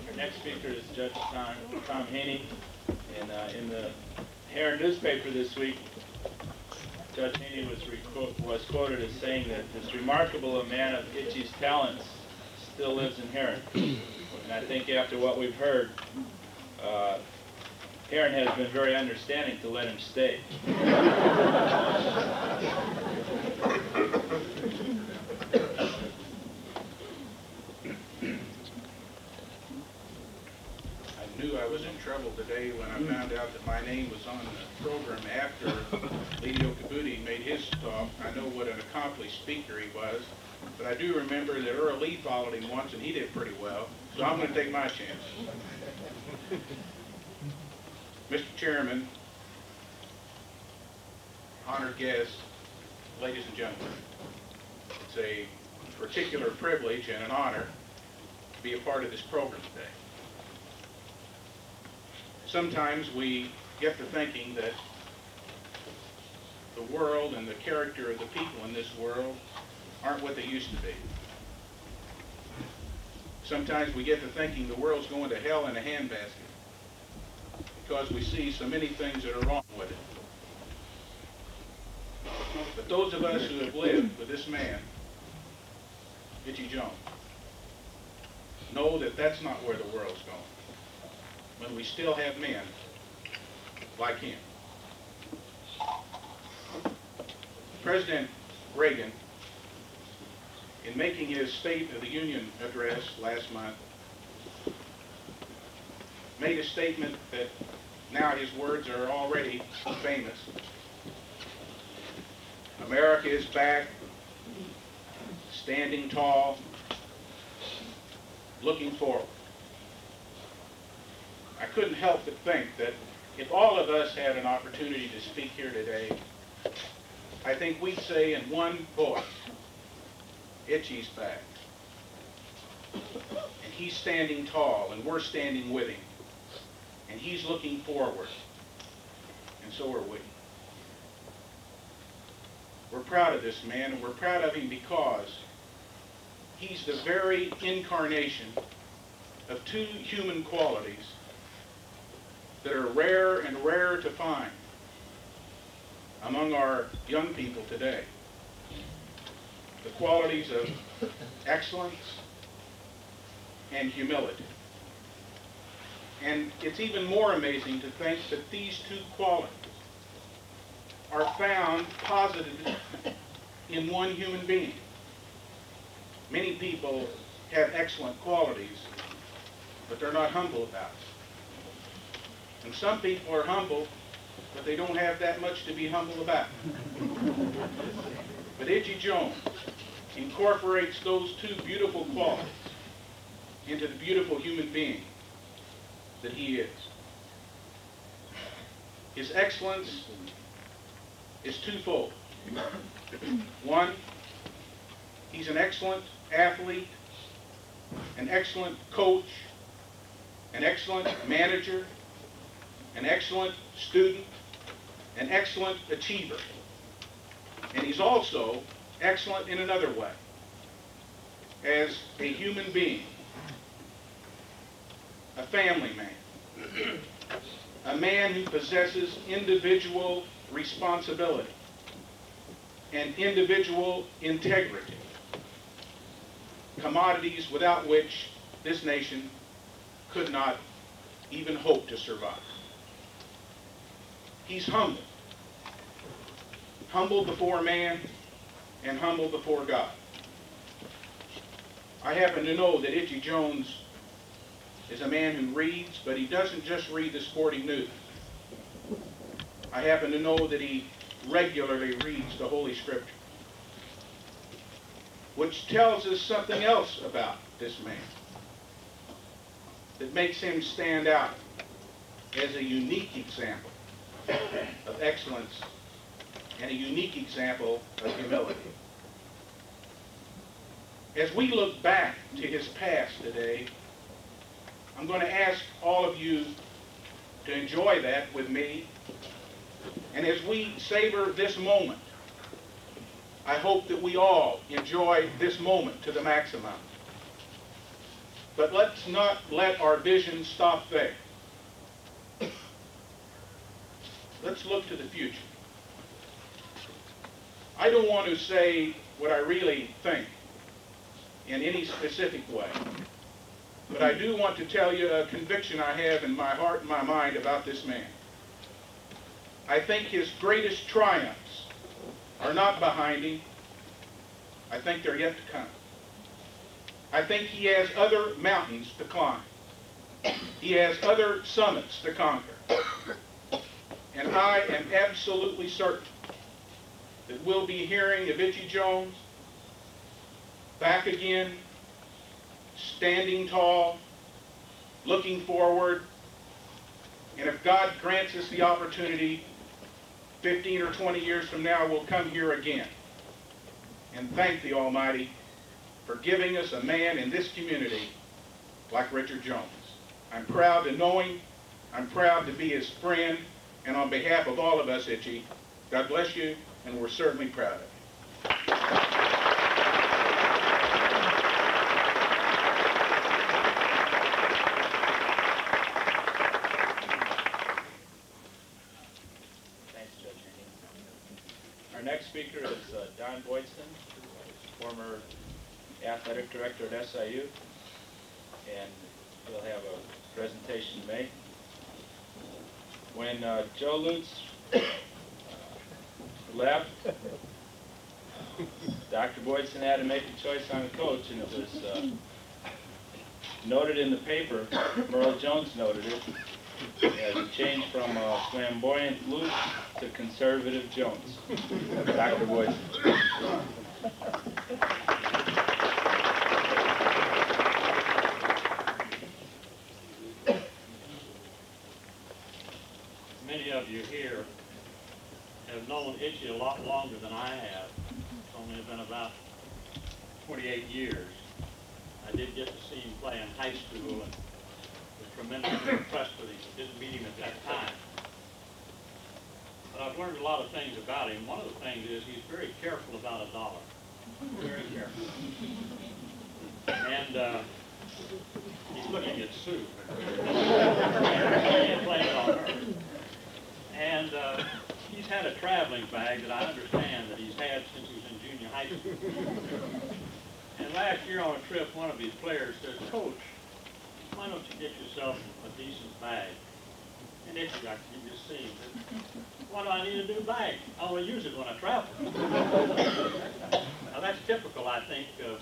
Our next speaker is Judge Tom Haney, and in the Herrin newspaper this week, Judge Haney was quoted as saying that this remarkable man of Itchy's talents still lives in Herrin. And I think after what we've heard, Herrin has been very understanding to let him stay. I knew I was in trouble today when I found out that my name was on the program after Lidio Kabuti made his talk. I know what an accomplished speaker he was, but I do remember that Earl Lee followed him once and he did pretty well, so I'm going to take my chance. Mr. Chairman, honored guests, ladies and gentlemen, it's a particular privilege and an honor to be a part of this program today. Sometimes we get to thinking that the world and the character of the people in this world aren't what they used to be. Sometimes we get to thinking the world's going to hell in a handbasket because we see so many things that are wrong with it. But those of us who have lived with this man, Itchy Jones, know that that's not where the world's going. When we still have men like him. President Reagan, in making his State of the Union address last month, made a statement that now his words are already famous. America is back, standing tall, looking forward. I couldn't help but think that if all of us had an opportunity to speak here today, I think we'd say in one voice, Itchy's back. And he's standing tall, and we're standing with him. And he's looking forward, and so are we. We're proud of this man, and we're proud of him because he's the very incarnation of two human qualities that are rare and rarer to find among our young people today. The qualities of excellence and humility. And it's even more amazing to think that these two qualities are found posited in one human being. Many people have excellent qualities, but they're not humble about it. And some people are humble, but they don't have that much to be humble about. But Itchy Jones incorporates those two beautiful qualities into the beautiful human being that he is. His excellence is twofold. One, he's an excellent athlete, an excellent coach, an excellent manager, an excellent student, an excellent achiever. And he's also excellent in another way, as a human being, a family man, a man who possesses individual responsibility and individual integrity, commodities without which this nation could not even hope to survive. He's humble. Humble before man and humble before God. I happen to know that Itchy Jones is a man who reads, but he doesn't just read the sporting news. I happen to know that he regularly reads the Holy Scripture, which tells us something else about this man that makes him stand out as a unique example of excellence and a unique example of humility. As we look back to his past today, I'm going to ask all of you to enjoy that with me. And as we savor this moment, I hope that we all enjoy this moment to the maximum. But let's not let our vision stop there. Let's look to the future. I don't want to say what I really think in any specific way, but I do want to tell you a conviction I have in my heart and my mind about this man. I think his greatest triumphs are not behind him. I think they're yet to come. I think he has other mountains to climb. He has other summits to conquer. And I am absolutely certain that we'll be hearing of Itchy Jones back again, standing tall, looking forward, and if God grants us the opportunity, 15 or 20 years from now, we'll come here again and thank the Almighty for giving us a man in this community like Richard Jones. I'm proud to know him. I'm proud to be his friend. And on behalf of all of us, Itchy, God bless you, and we're certainly proud of you. Thanks, Judge Haney. Our next speaker is Don Boydston, former athletic director at SIU, and he'll have a presentation to make. When Joe Lutz left, Dr. Boydston had to make a choice on a coach, and it was noted in the paper, Merle Jones noted it, Yeah, the change from flamboyant Luke to conservative Jones. Dr. Boyce. Many of you here have known Itchy a lot longer than I have. It's only been about 28 years. I did get to see him play in high school and was tremendously impressed with him. Didn't meet him at that time. But I've learned a lot of things about him. One of the things is he's very careful about a dollar. Very careful. And he's looking at Sue. He playing it on her. And he's had a traveling bag that I understand that he's had since he was in junior high school. And last year on a trip, one of his players says, "Coach, why don't you get yourself a decent bag?" And Itchy, you just see him. "Why do I need a new bag? I only use it when I travel." Now that's typical, I think, of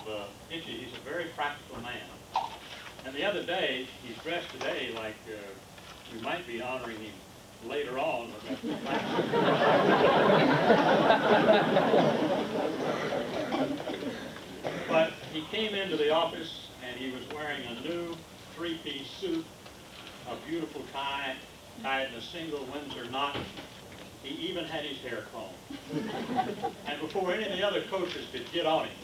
Itchy. He's a very practical man. And the other day, he's dressed today like we might be honoring him later on. But he came into the office and he was wearing a new three-piece suit, a beautiful tie, tied in a single Windsor knot. He even had his hair combed. And before any of the other coaches could get on him,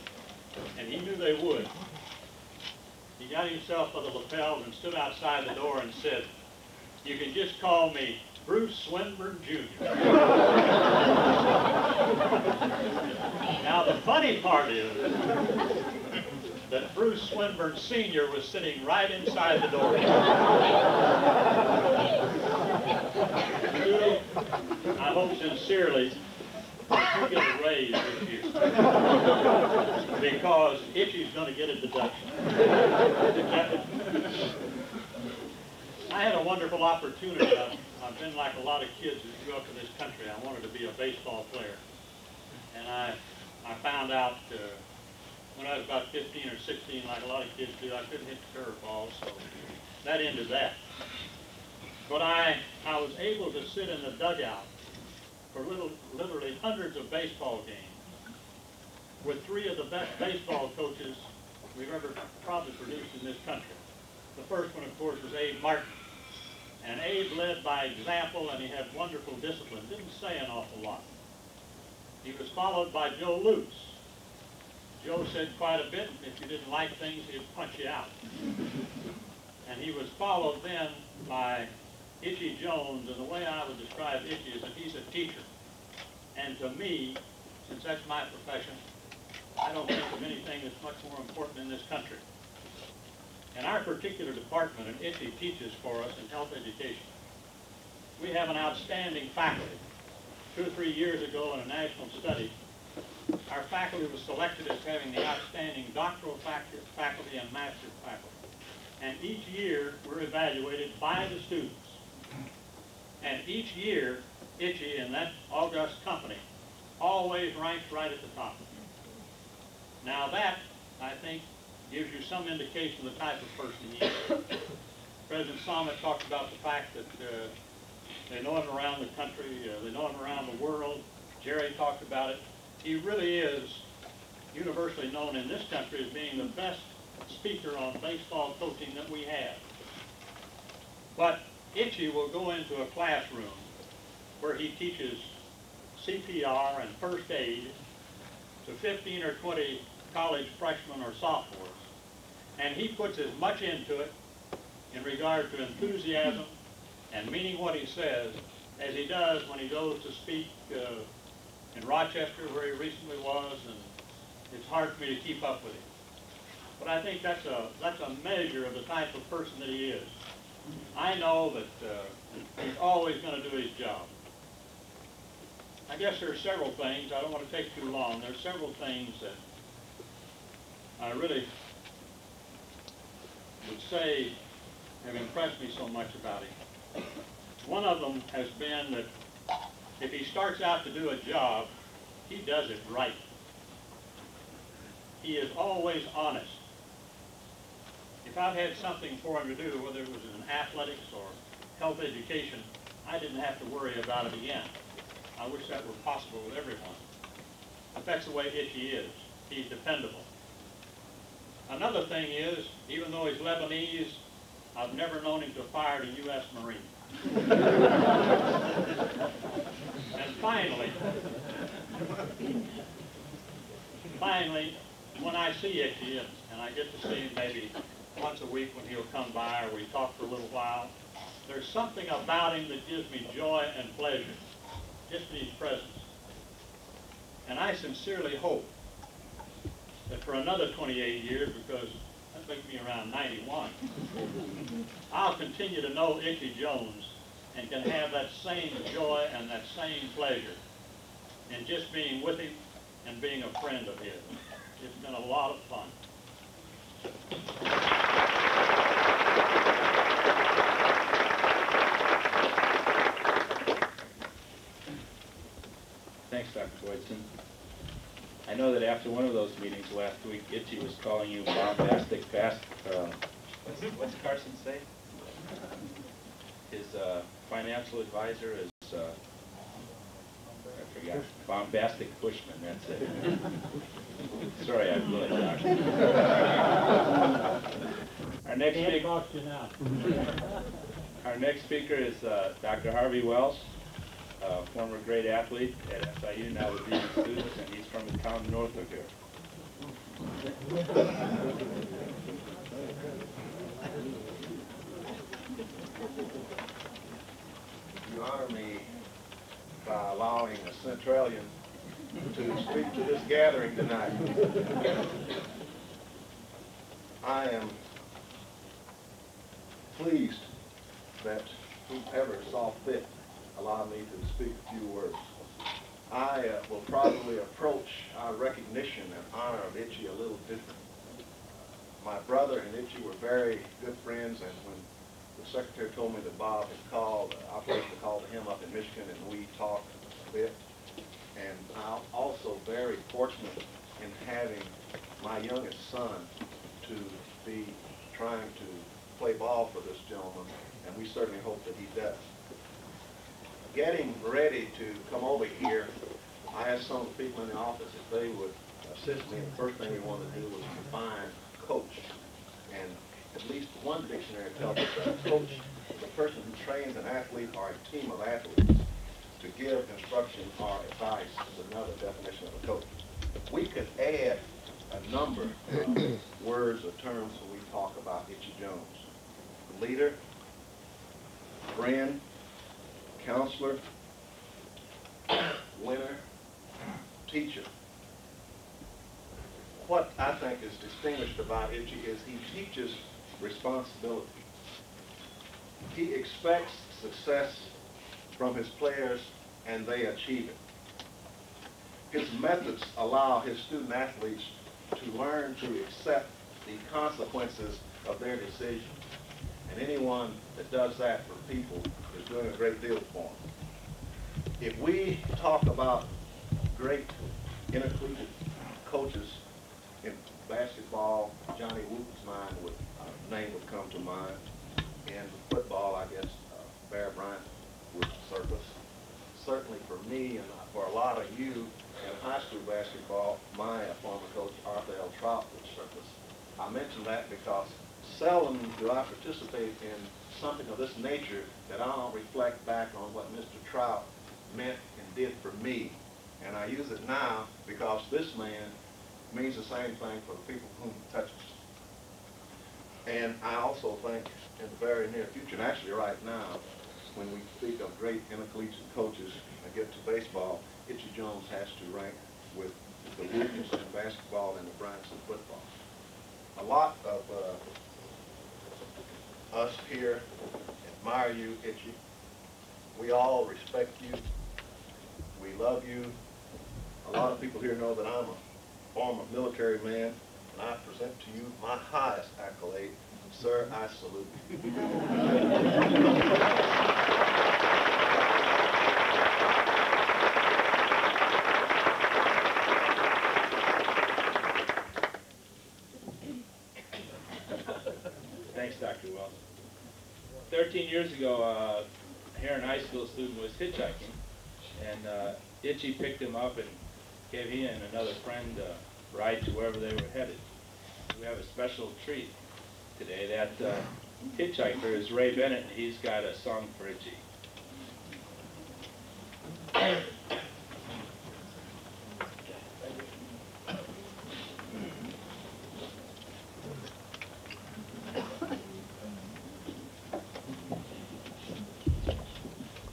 and he knew they would, he got himself by the lapels and stood outside the door and said, "You can just call me Bruce Swinburne Jr." Now the funny part is that Bruce Swinburne Sr. was sitting right inside the door. I hope sincerely that you get a raise this year, because Itchy's going to get a deduction. I had a wonderful opportunity. I've been like a lot of kids that grew up in this country. I wanted to be a baseball player. And I found out when I was about 15 or 16, like a lot of kids do, I couldn't hit the curveball, so that ended that. But I was able to sit in the dugout for literally hundreds of baseball games with three of the best baseball coaches we've ever probably produced in this country. The first one, of course, was Abe Martin. And Abe led by example, and he had wonderful discipline. Didn't say an awful lot. He was followed by Joe Lutz. Joe said quite a bit. If you didn't like things, he'd punch you out. And he was followed then by Itchy Jones, and the way I would describe Itchy is that he's a teacher. And to me, since that's my profession, I don't think of anything that's much more important in this country. In our particular department, and Itchy teaches for us in health education, we have an outstanding faculty. 2 or 3 years ago in a national study, our faculty was selected as having the outstanding doctoral faculty and master's faculty. And each year, we're evaluated by the students. And each year, Itchy and that august company always ranks right at the top. Now that, I think, gives you some indication of the type of person he is. President Summit talked about the fact that they know him around the country, they know him around the world. Jerry talked about it. He really is universally known in this country as being the best speaker on baseball coaching that we have. But Itchy will go into a classroom where he teaches CPR and first aid to 15 or 20 college freshmen or sophomores. And he puts as much into it in regard to enthusiasm and meaning what he says as he does when he goes to speak in Rochester, where he recently was, and it's hard for me to keep up with him. But I think that's a measure of the type of person that he is. I know that he's always going to do his job. I guess there are several things. I don't want to take too long. There are several things that I really would say have impressed me so much about him. One of them has been that if he starts out to do a job, he does it right. He is always honest. If I've had something for him to do, whether it was in athletics or health education, I didn't have to worry about it again. I wish that were possible with everyone. But that's the way Itchy is. He's dependable. Another thing is, even though he's Lebanese, I've never known him to fire a U.S. Marine. And finally, when I see Itchy, and I get to see him maybe once a week when he'll come by or we talk for a little while, there's something about him that gives me joy and pleasure, just in his presence. And I sincerely hope that for another 28 years, because that makes me around 91, I'll continue to know Itchy Jones and can have that same joy and that same pleasure in just being with him and being a friend of his. It's been a lot of fun. Thanks, Dr. Boydson. I know that after one of those meetings last week, Itchy was calling you bombastic what's Carson say? His financial advisor is, I forgot, bombastic Bushman, that's it. Sorry, I blew it, Doctor. Our next speaker is Dr. Harvey Wells, former great athlete at SIU, now with these students, and he's from the town north of here. You honor me by allowing a Centralian to speak to this gathering tonight. I am pleased that whoever saw fit allowed me to speak a few words. I will probably approach our recognition and honor of Itchy a little different. My brother and Itchy were very good friends, and when the secretary told me that Bob had called, I placed a call to him up in Michigan, and we talked a bit. And I'm also very fortunate in having my youngest son to be trying to play ball for this gentleman, and we certainly hope that he does. Getting ready to come over here, I asked some of the people in the office if they would assist me. The first thing we wanted to do was define coach. And at least one dictionary tells us that a coach is a person who trains an athlete or a team of athletes. To give instruction or advice is another definition of a coach. We could add a number of words or terms when we talk about Itchy Jones. Leader, friend, counselor, winner, teacher. What I think is distinguished about Itchy is he teaches responsibility. He expects success from his players, and they achieve it. His methods allow his student athletes to learn to accept the consequences of their decisions. And anyone that does that for people is doing a great deal for them. If we talk about great intercollegiate coaches in basketball, Johnny Wooten's name would come to mind. In football, I guess Bear Bryant would surface. Certainly for me and for a lot of you in high school basketball, my former coach, Arthur L. Trout, would surface. I mention that because seldom do I participate in something of this nature that I don't reflect back on what Mr. Trout meant and did for me. And I use it now because this man means the same thing for the people whom he touches. And I also think in the very near future, and actually right now, when we speak of great intercollegiate coaches and get to baseball, Itchy Jones has to rank with the Wootens in basketball and the Bryants in football. A lot of us here admire you, Itchy. We all respect you. We love you. A lot of people here know that I'm a former military man, and I present to you my highest accolade. Sir, I salute you. Thanks, Dr. Wells. 13 years ago, Herrin High School student was hitchhiking, and Itchy picked him up and gave he and another friend a ride to wherever they were headed. We have a special treat today. That hitchhiker is Ray Bennett, and he's got a song for Itchy. A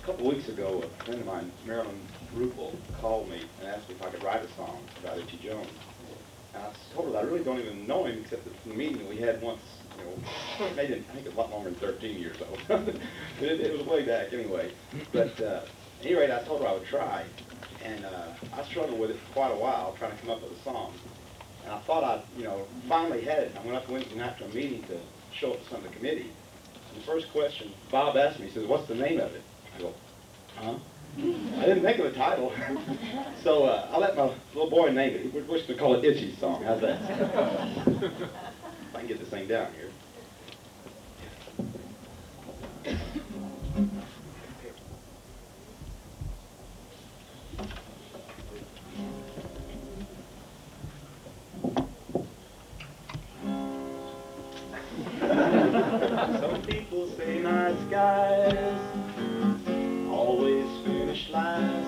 couple weeks ago, a friend of mine, Marilyn Rupel, called me and asked me if I could write a song about Itchy Jones. And I told her that I really don't even know him except for the meeting we had once, you know, maybe, I think it was a lot longer than 13 years old. it was way back anyway. But at any rate, I told her I would try. And I struggled with it for quite a while, trying to come up with a song. And I thought I'd, you know, finally had it. I went up Wednesday night to a meeting to show it to some of the committee. And the first question, Bob asked me, he says, "What's the name of it?" I go, "Huh?" I didn't think of a title. So I let my little boy name it. We're going to call it Itchy's Song. How's that? If I can get this thing down here. Some people say nice guys always finish last.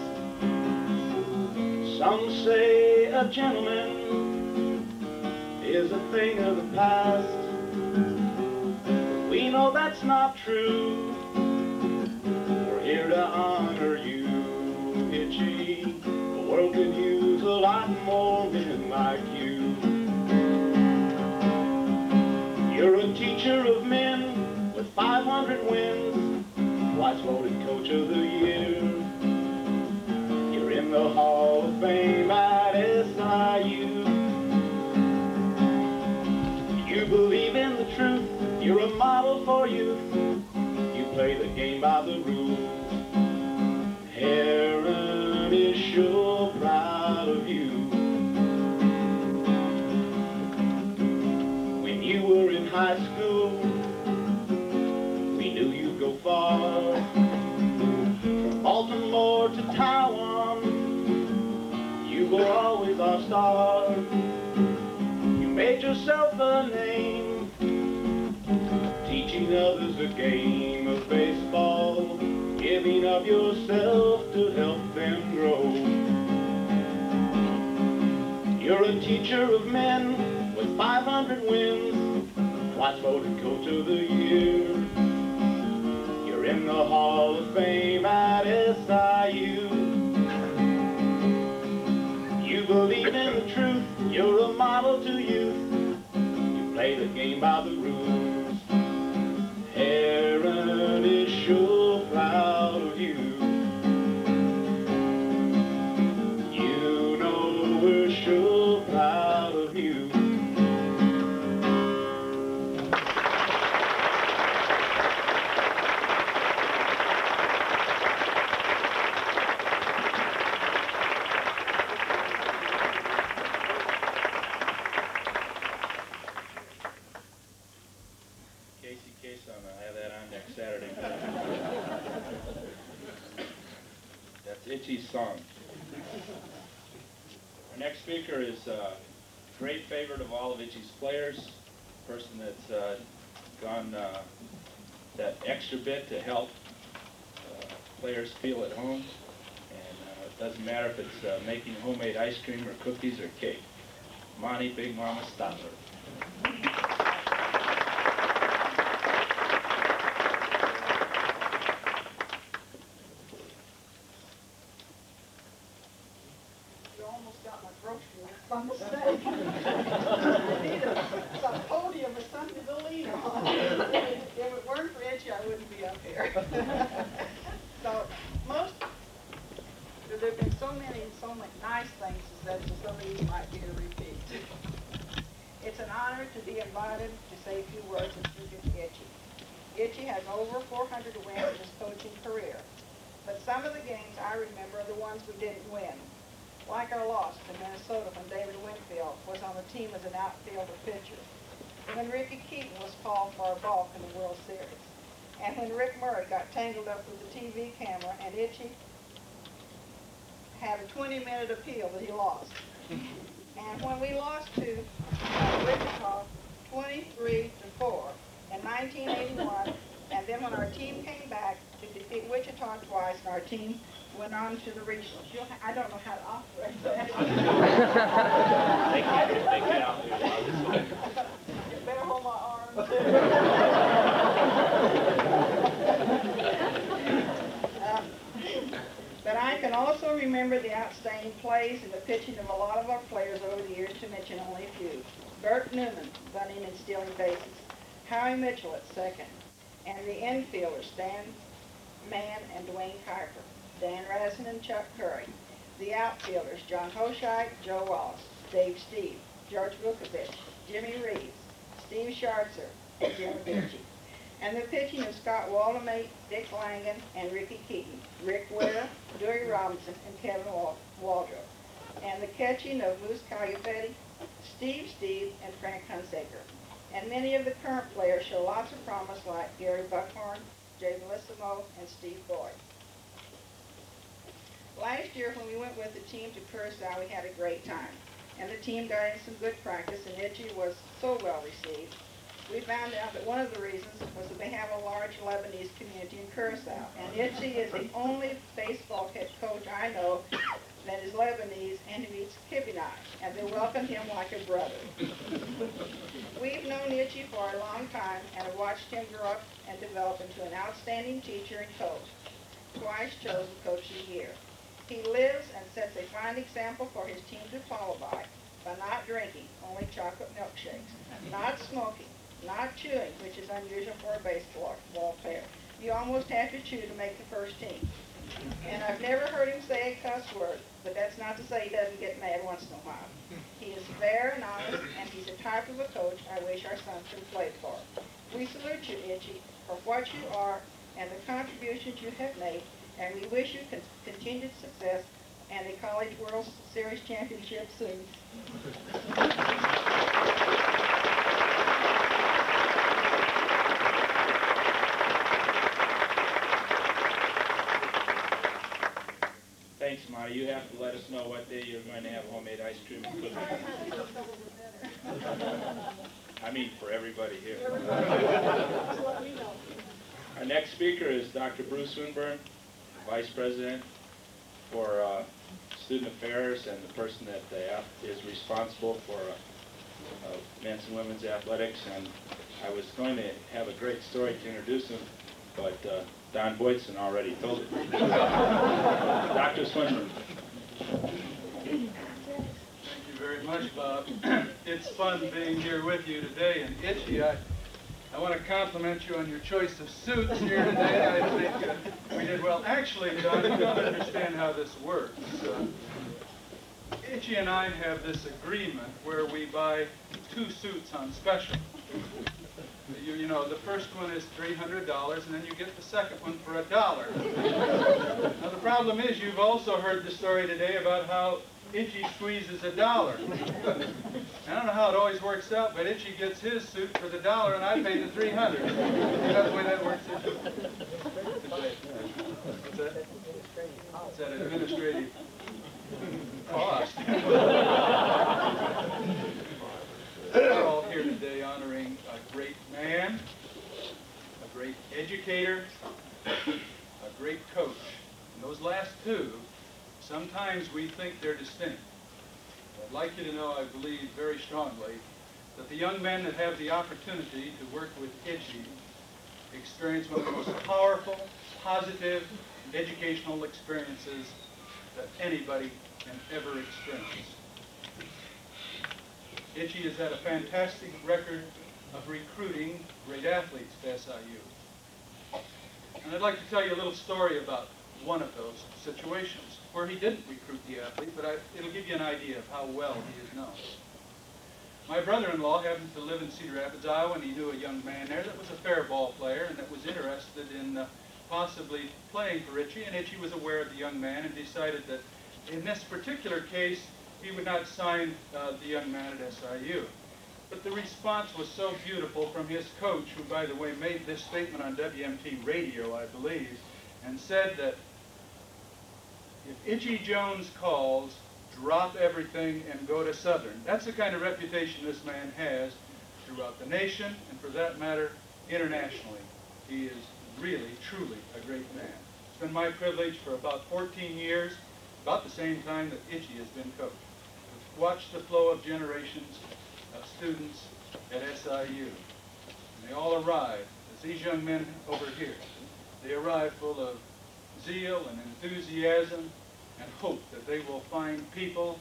Some say a gentleman is a thing of the past. But we know that's not true. We're here to honor you, Itchy. The world could use a lot more men like you. You're a teacher of men with 500 wins, twice voted Coach of the Year. You're in the Hall of Fame at SIU. You believe in the truth, you're a model for youth. You play the game by the rules. Herrin is sure proud of you. When you were in high school, we knew you'd go far. From Baltimore to Taiwan, you were always our star. You made yourself a name, teaching others the game of baseball, giving of yourself to help them grow. You're a teacher of men with 500 wins, twice voted Coach of the Year. You're in the Hall of Fame at SIU. You believe in the truth, you're a model to youth. You play the game by the rules. Herrin is sure proud of you. You know we're sure proud of you. I have that on next Saturday. That's Itchy's Song. Our next speaker is a great favorite of all of Itchy's players, a person that's gone that extra bit to help players feel at home. And it doesn't matter if it's making homemade ice cream or cookies or cake. Monty Big Mama Stotler. By mistake. I need a podium or something to lean on. If it weren't for Itchy, I wouldn't be up here. So there've been so many nice things to say, so some of you might be a repeat. It's an honor to be invited to say a few words in tribute to Itchy. Itchy has over 400 wins in his coaching career, but some of the games I remember are the ones we didn't win. Like our loss to Minnesota when David Winfield was on the team as an outfielder pitcher, when Ricky Keaton was called for a balk in the World Series, And when Rick Murray got tangled up with the TV camera and Itchy had a 20-minute appeal that he lost. And when we lost to Wichita 23-4 in 1981, and then when our team came back to defeat Wichita twice, and our team went on to the regionals. I don't know how to operate that. They can't operate. You better hold my arm. But I can also remember the outstanding plays and the pitching of a lot of our players over the years, to mention only a few. Bert Newman, bunting and stealing bases. Howie Mitchell at second. And the infielders, Stan Mann and Dwayne Kuiper. Dan Razzin and Chuck Curry. The outfielders, John Hoshite, Joe Wallace, Dave Steve, George Vukovich, Jimmy Reeves, Steve Schartzer, and Jim Ritchie. And the pitching of Scott Waldemate, Dick Langen, and Ricky Keaton, Rick Ware, Dewey Robinson, and Kevin Waldrop. And the catching of Moose Cagliapetti, Steve, and Frank Hunsaker. And many of the current players show lots of promise, like Gary Buckhorn, Jay Bellissimo, and Steve Boyd. Last year, when we went with the team to Curacao, we had a great time. And the team got in some good practice, and Itchy was so well received. We found out that one of the reasons was that they have a large Lebanese community in Curacao. And Itchy is the only baseball head coach I know that is Lebanese and who eats kibinai, and they welcomed him like a brother. We've known Itchy for a long time and have watched him grow up and develop into an outstanding teacher and coach, twice chosen Coach of the Year. He lives and sets a fine example for his team to follow by not drinking, only chocolate milkshakes, not smoking, not chewing, which is unusual for a baseball player. You almost have to chew to make the first team. And I've never heard him say a cuss word, but that's not to say he doesn't get mad once in a while. He is fair and honest, and he's the type of a coach I wish our sons could have played for. We salute you, Itchy, for what you are and the contributions you have made, and we wish you continued success and a College World Series championship soon. Thanks, Monty. You have to let us know what day you're going to have homemade ice cream and cookies. I mean, for everybody here. Our next speaker is Dr. Bruce Winburn, Vice President for Student Affairs and the person that is responsible for men's and women's athletics. And I was going to have a great story to introduce him, but Don Boydson already told it. Dr. Swinburne. Thank you very much, Bob. It's fun being here with you today. And Itchy, I want to compliment you on your choice of suits here today. I think we did well. Actually, Don, you don't understand how this works. Itchy and I have this agreement where we buy 2 suits on special. You know, the first one is $300, and then you get the second one for $1. Now, the problem is you've also heard the story today about how Itchy squeezes $1. I don't know how it always works out, but Itchy gets his suit for the $1, and I pay the $300. That's the way that works. What's that? It's that administrative cost. We're all here today honoring a great man, a great educator, a great coach. And those last 2, sometimes we think they're distinct. I'd like you to know, I believe very strongly, that the young men that have the opportunity to work with Itchy experience one of the most powerful, positive, educational experiences that anybody can ever experience. Itchy has had a fantastic record of recruiting great athletes to SIU. And I'd like to tell you a little story about one of those situations where he didn't recruit the athlete, but it'll give you an idea of how well he is known. My brother-in-law happened to live in Cedar Rapids, Iowa, and he knew a young man there that was a fair ball player and that was interested in possibly playing for Itchy, and Itchy was aware of the young man and decided that in this particular case, he would not sign the young man at SIU. But the response was so beautiful from his coach, who, by the way, made this statement on WMT radio, I believe, and said that if Itchy Jones calls, drop everything and go to Southern. That's the kind of reputation this man has throughout the nation, and for that matter, internationally. He is really, truly a great man. It's been my privilege for about 14 years, about the same time that Itchy has been coach, to watch the flow of generations of students at SIU. And they all arrive, as these young men over here, they arrive full of zeal and enthusiasm and hope that they will find people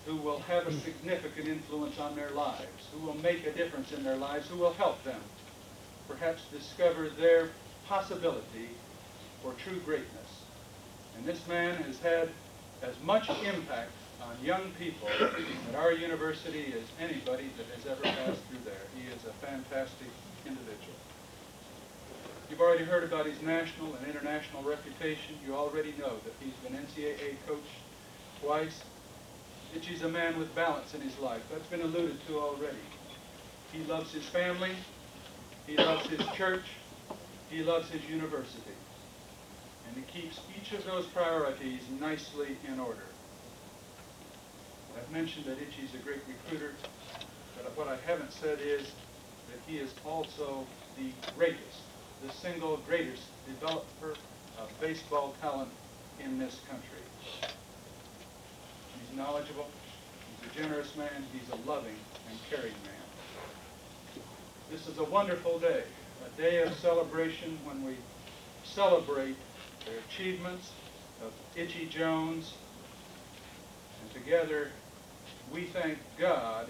who will have a significant influence on their lives, who will make a difference in their lives, who will help them perhaps discover their possibility for true greatness. And this man has had as much impact on young people at our university as anybody that has ever passed through there. He is a fantastic individual. You've already heard about his national and international reputation. You already know that he's been NCAA coach twice. Itchy's a man with balance in his life. That's been alluded to already. He loves his family. He loves his church. He loves his university. And he keeps each of those priorities nicely in order. I've mentioned that Itchy's a great recruiter, but what I haven't said is that he is also the greatest, the single greatest developer of baseball talent in this country. He's knowledgeable, he's a generous man, he's a loving and caring man. This is a wonderful day, a day of celebration when we celebrate the achievements of Itchy Jones, and together we thank God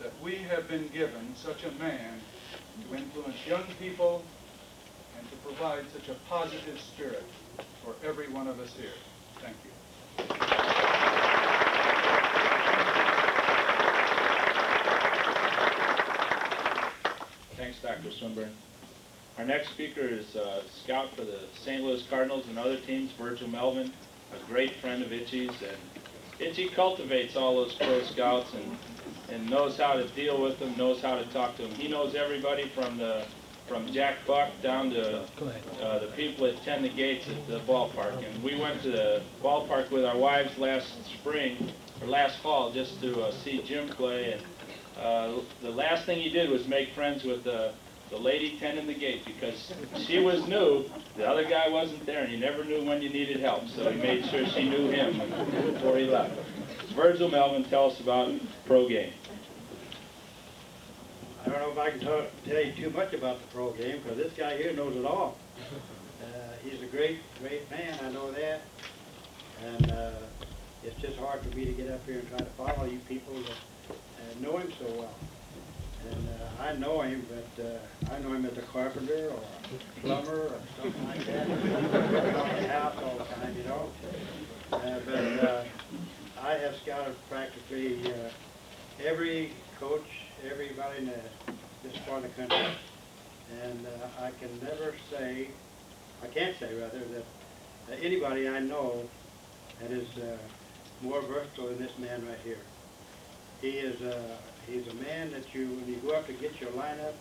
that we have been given such a man to influence young people and to provide such a positive spirit for every one of us here. Thank you. Thanks, Dr. Swinburne. Our next speaker is scout for the St. Louis Cardinals and other teams, Virgil Melvin, a great friend of Itchy's. And Itchy cultivates all those pro scouts and knows how to deal with them, knows how to talk to them. He knows everybody from Jack Buck down to the people that tend the gates at the ballpark. And we went to the ballpark with our wives last fall, just to see Jim play. And the last thing he did was make friends with the lady tending the gate, because she was new, the other guy wasn't there, and you never knew when you needed help, so he made sure she knew him before he left. Virgil Melvin, tell us about pro game. I don't know if I can tell you too much about the pro game, because this guy here knows it all. He's a great man, I know that, and it's just hard for me to get up here and try to follow you people that know him so well. And I know him, but I know him as a carpenter or a plumber or something like that. Around the house all the time, you know. But I have scouted practically every coach, everybody in this part of the country, and I can't say rather, that anybody I know that is more versatile than this man right here. He's a man that when you go up to get your lineup,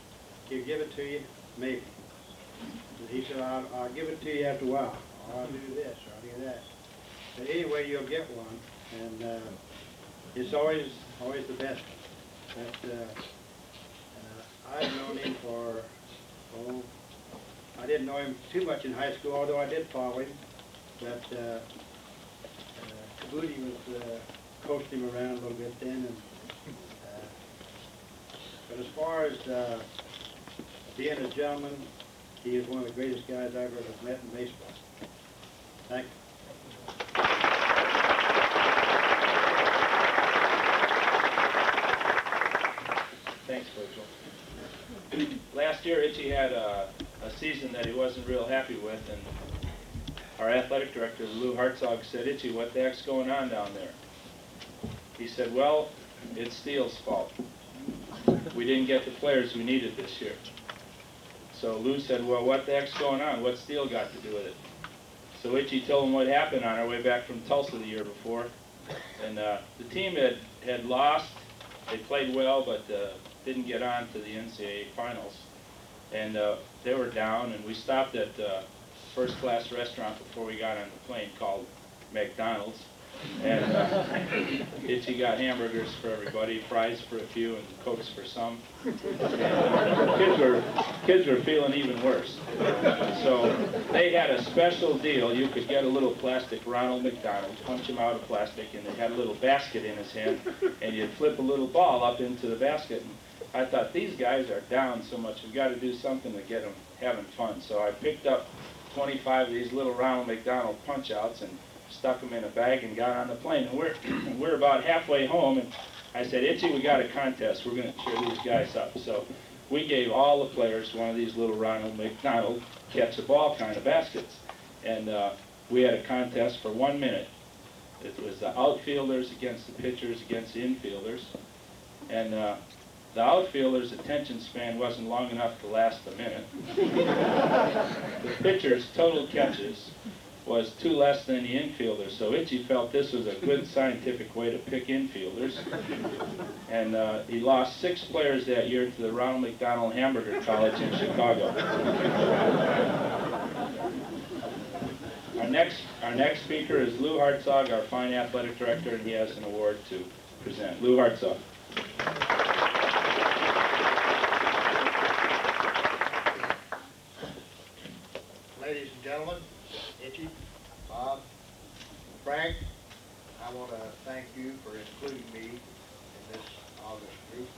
he'll give it to you, maybe. But he said, I'll give it to you after a while. Or I'll do this, or I'll do that. But anyway, you'll get one, and it's always the best. But I've known him for, I didn't know him too much in high school, although I did follow him. But Kabudi was coached him around a little bit then, and but as far as being a gentleman, he is one of the greatest guys I've ever met in baseball. Thank you. Thanks, Virgil. Last year, Itchy had a season that he wasn't real happy with, and our athletic director, Lou Hartzog, said, Itchy, what the heck's going on down there? He said, well, it's Steele's fault. We didn't get the players we needed this year. So Lou said, well, what the heck's going on? What's Steele got to do with it? So Itchy told him what happened on our way back from Tulsa the year before. And the team had lost they played well, but didn't get on to the NCAA finals. And they were down, and we stopped at a first-class restaurant before we got on the plane called McDonald's. And Itchy got hamburgers for everybody, fries for a few, and Cokes for some. And kids were feeling even worse. So they had a special deal. You could get a little plastic Ronald McDonald, punch him out of plastic, and it had a little basket in his hand, and you'd flip a little ball up into the basket. And I thought, these guys are down so much, we've got to do something to get them having fun. So I picked up 25 of these little Ronald McDonald punch-outs and stuck them in a bag and got on the plane. And we're about halfway home, and I said, Itchy, we got a contest. We're going to cheer these guys up. So we gave all the players one of these little Ronald McDonald catch-the-ball kind of baskets. And we had a contest for 1 minute. It was the outfielders against the pitchers against the infielders. And the outfielder's attention span wasn't long enough to last a minute. The pitcher's total catches was 2 less than the infielders, so Itchy felt this was a good scientific way to pick infielders. And he lost 6 players that year to the Ronald McDonald Hamburger College in Chicago. Our next speaker is Lou Hartzog, our fine athletic director, and he has an award to present. Lou Hartzog. Ladies and gentlemen, Itchy, Bob, Frank, I want to thank you for including me in this August group.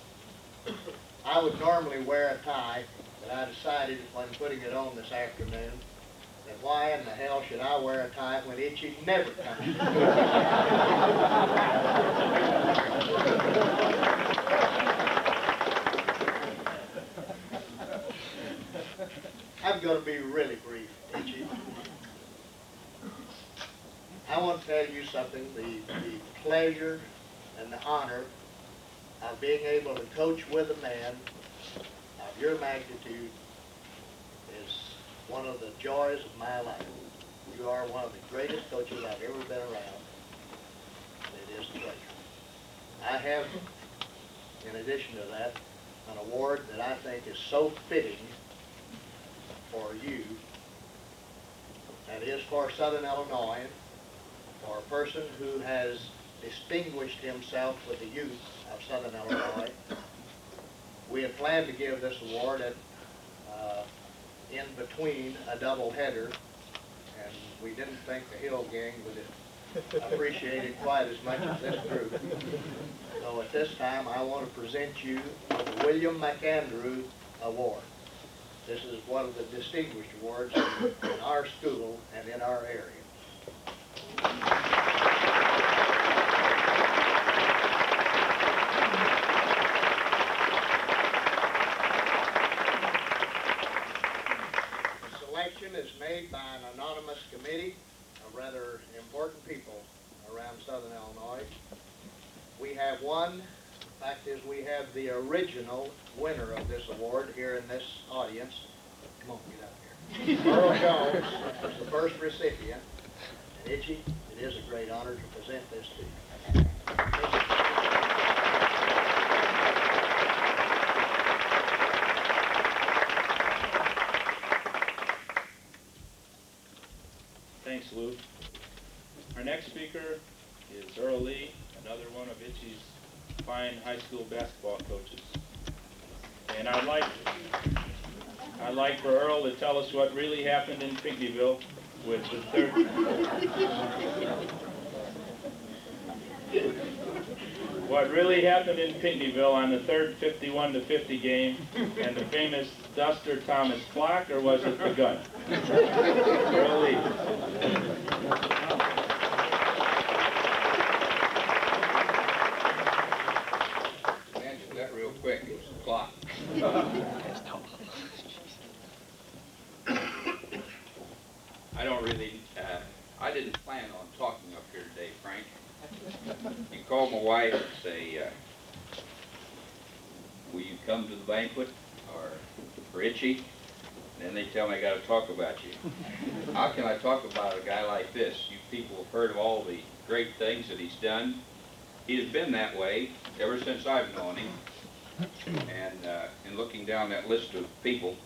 I would normally wear a tie, but I decided when putting it on this afternoon that why in the hell should I wear a tie when Itchy never comes to I'm going to be really brief, Itchy. I want to tell you something, the pleasure and the honor of being able to coach with a man of your magnitude is one of the joys of my life. You are one of the greatest coaches I've ever been around. It is a pleasure. I have, in addition to that, an award that I think is so fitting for you, that is for Southern Illinois, for a person who has distinguished himself with the youth of Southern Illinois. We had planned to give this award at, in between a double header, and we didn't think the Hill Gang would appreciate it quite as much as this group. So at this time, I want to present you with the William McAndrew Award. This is one of the distinguished awards in our school and in our area. The selection is made by an anonymous committee of rather important people around Southern Illinois. We have one. The fact is, we have the original winner of this award here in this audience. Come on, get up here. Earl Jones was the first recipient. And Itchy, it is a great honor to present this to you. Thanks, Lou. Our next speaker is Earl Lee, another one of Itchy's fine high school basketball coaches. And I'd like for Earl to tell us what really happened in Pinckneyville with the third. What really happened in Pinckneyville on the third 51-50 game and the famous Duster Thomas clock, or was it the gun? Earl Lee. Answer that real quick. It was the clock. I don't really, I didn't plan on talking up here today, Frank. You call my wife and say, will you come to the banquet, or for Itchy? And then they tell me I got to talk about you. How can I talk about a guy like this? You people have heard of all the great things that he's done. he has been that way ever since I've known him. And in looking down that list of people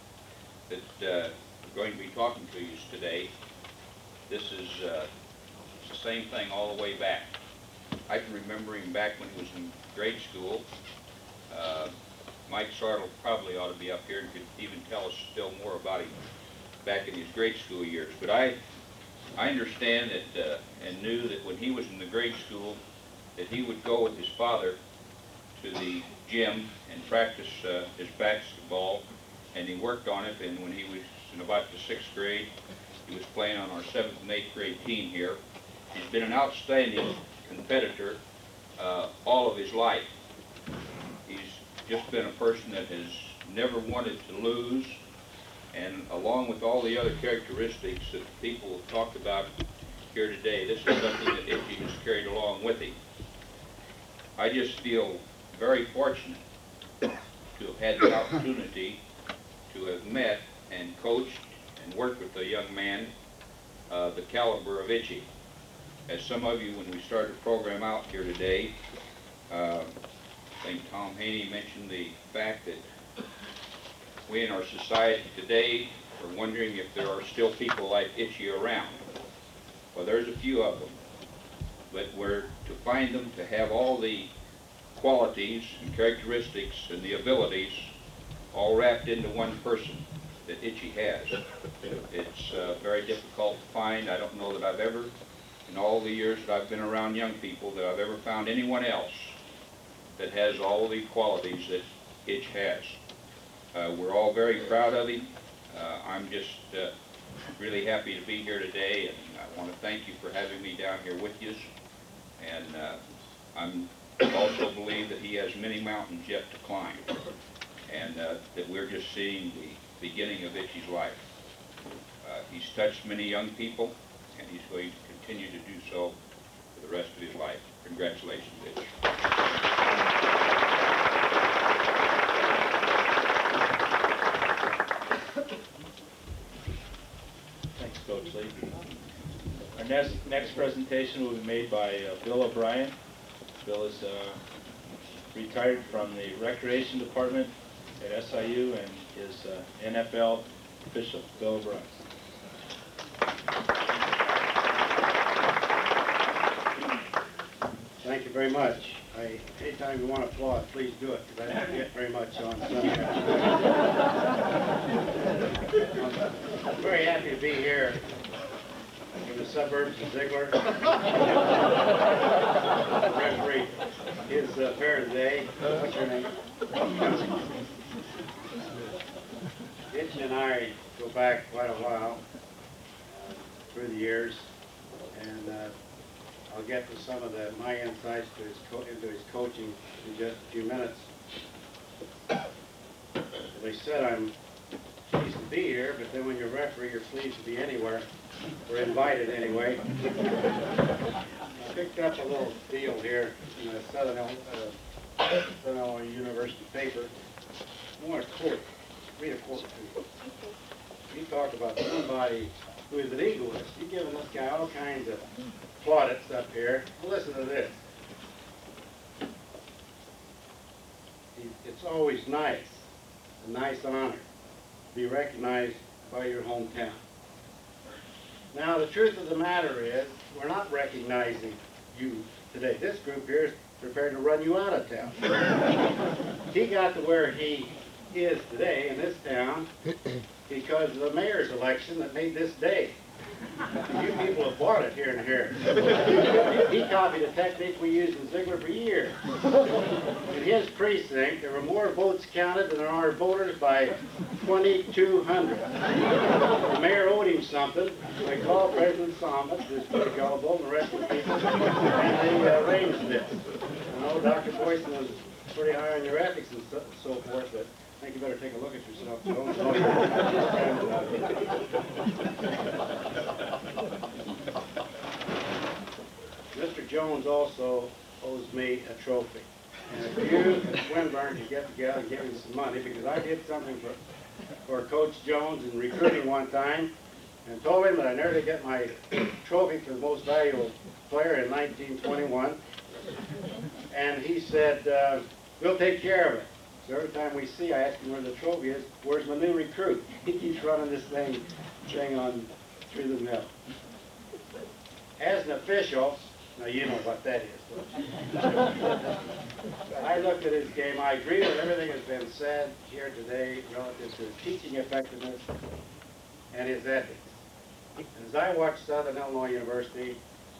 that are going to be talking to you today, this is the same thing all the way back. I can remember him back when he was in grade school. Mike Sartle probably ought to be up here and could even tell us still more about him back in his grade school years. But I understand that and knew that when he was in the grade school that he would go with his father to the gym and practice his basketball, and he worked on it, and when he was in about the 6th grade, he was playing on our 7th and 8th grade team here. He's been an outstanding competitor all of his life. He's just been a person that has never wanted to lose, and along with all the other characteristics that people have talked about here today, this is something that Itchy has carried along with him. I just feel very fortunate to have had the opportunity to have met and coached and worked with a young man the caliber of Itchy. As some of you, when we started the program out here today, I think Tom Haney mentioned the fact that we in our society today are wondering if there are still people like Itchy around. Well, there's a few of them, but we're to find them to have all the qualities and characteristics and the abilities all wrapped into one person that Itchy has. It's very difficult to find. I don't know that I've ever, in all the years that I've been around young people, that I've ever found anyone else that has all the qualities that Itch has. We're all very proud of him. I'm just really happy to be here today, and I want to thank you for having me down here with you. And I also believe that he has many mountains yet to climb, and that we're just seeing the beginning of Itchy's life. He's touched many young people, and he's going to continue to do so for the rest of his life. Congratulations, Itch. Thanks, Coach Lee. Our next presentation will be made by Bill O'Brien. Bill is retired from the Recreation Department at SIU and is NFL official. Bill O'Brien. Thank you very much. Anytime you want to applaud, please do it, because I don't get very much on Sunday. I'm very happy to be here in the suburbs of Ziegler. Referee his fair today. What's your name? Itch and I go back quite a while through the years, and I'll get to some of my insights into his coaching in just a few minutes. They said I'm pleased to be here, but then when you're referee, you're pleased to be anywhere, or invited anyway. I picked up a little deal here in a Southern Illinois University paper. I want to quote, read a quote to you. He talked about somebody who is an egoist. He's giving this guy all kinds of plaudits up here. Well, listen to this. It's always nice, a nice honor, to be recognized by your hometown. Now, the truth of the matter is, we're not recognizing you today. This group here is prepared to run you out of town. He got to where he is today in this town because of the mayor's election that made this day. You people have bought it here and here. He copied a technique we used in Ziegler for years. In his precinct, there were more votes counted than there are voters by 2,200. The mayor owed him something. They called President Sommet, who's pretty gullible, and the rest of the people, and they arranged this. I know Dr. Boyson was pretty high on your ethics and so forth, but I think you better take a look at yourself, Jones. Mr. Jones also owes me a trophy. And if you and Swinburne could get together and give him some money, because I did something for Coach Jones in recruiting one time, and told him that I never did get my trophy for the most valuable player in 1921. And he said, we'll take care of it. So every time we see, I ask him where the trophy is, where's my new recruit? He keeps running this thing on through the mill. As an official, now you know what that is. I looked at his game. I agree with everything that's been said here today relative to his teaching effectiveness and his ethics. And as I watch Southern Illinois University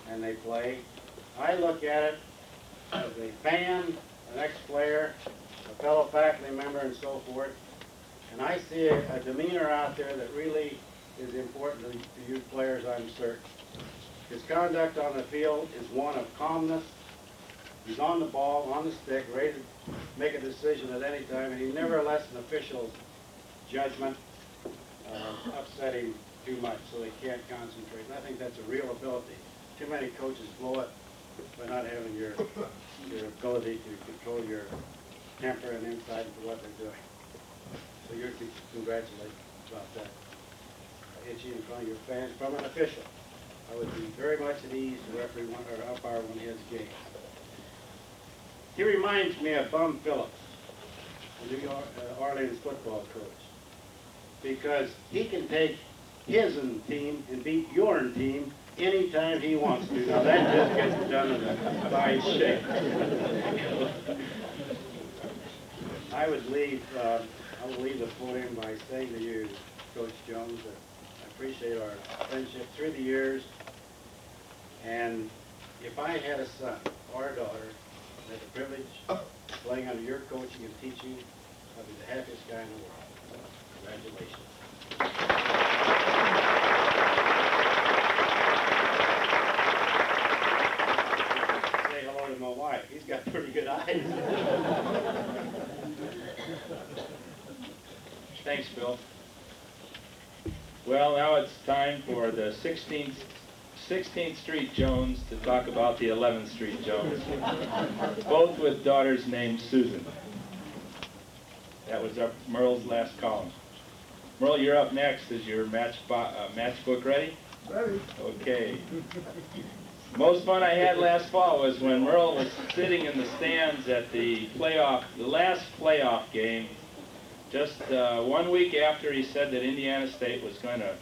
and they play, I look at it as a fan, an ex-player, a fellow faculty member, and so forth, and I see a demeanor out there that really is important to you players, I'm certain. His conduct on the field is one of calmness. He's on the ball, on the stick, ready to make a decision at any time, and he never lets an official's judgment upset him too much so he can't concentrate. And I think that's a real ability. Too many coaches blow it by not having your ability to control your temper and insight into what they're doing. So you're congratulated about that. Itchy in front of your fans from an official. I would be very much at ease to referee one or umpire one of his games. He reminds me of Bum Phillips, the New York Orleans football coach, because he can take his team and beat your team anytime he wants to. Now that just gets done in a fine shape. I would leave the podium by saying to you, Coach Jones, that I appreciate our friendship through the years. And if I had a son or a daughter that had the privilege of playing under your coaching and teaching, I'd be the happiest guy in the world. Congratulations. Say hello to my wife. He's got pretty good eyes. Thanks, Bill. Well, now it's time for the 16th Street Jones to talk about the 11th Street Jones, both with daughters named Susan. That was Merle's last column. Merle, you're up next. Is your matchbook ready? Ready. Okay. Most fun I had last fall was when Merle was sitting in the stands at the last playoff game, just 1 week after he said that Indiana State was going to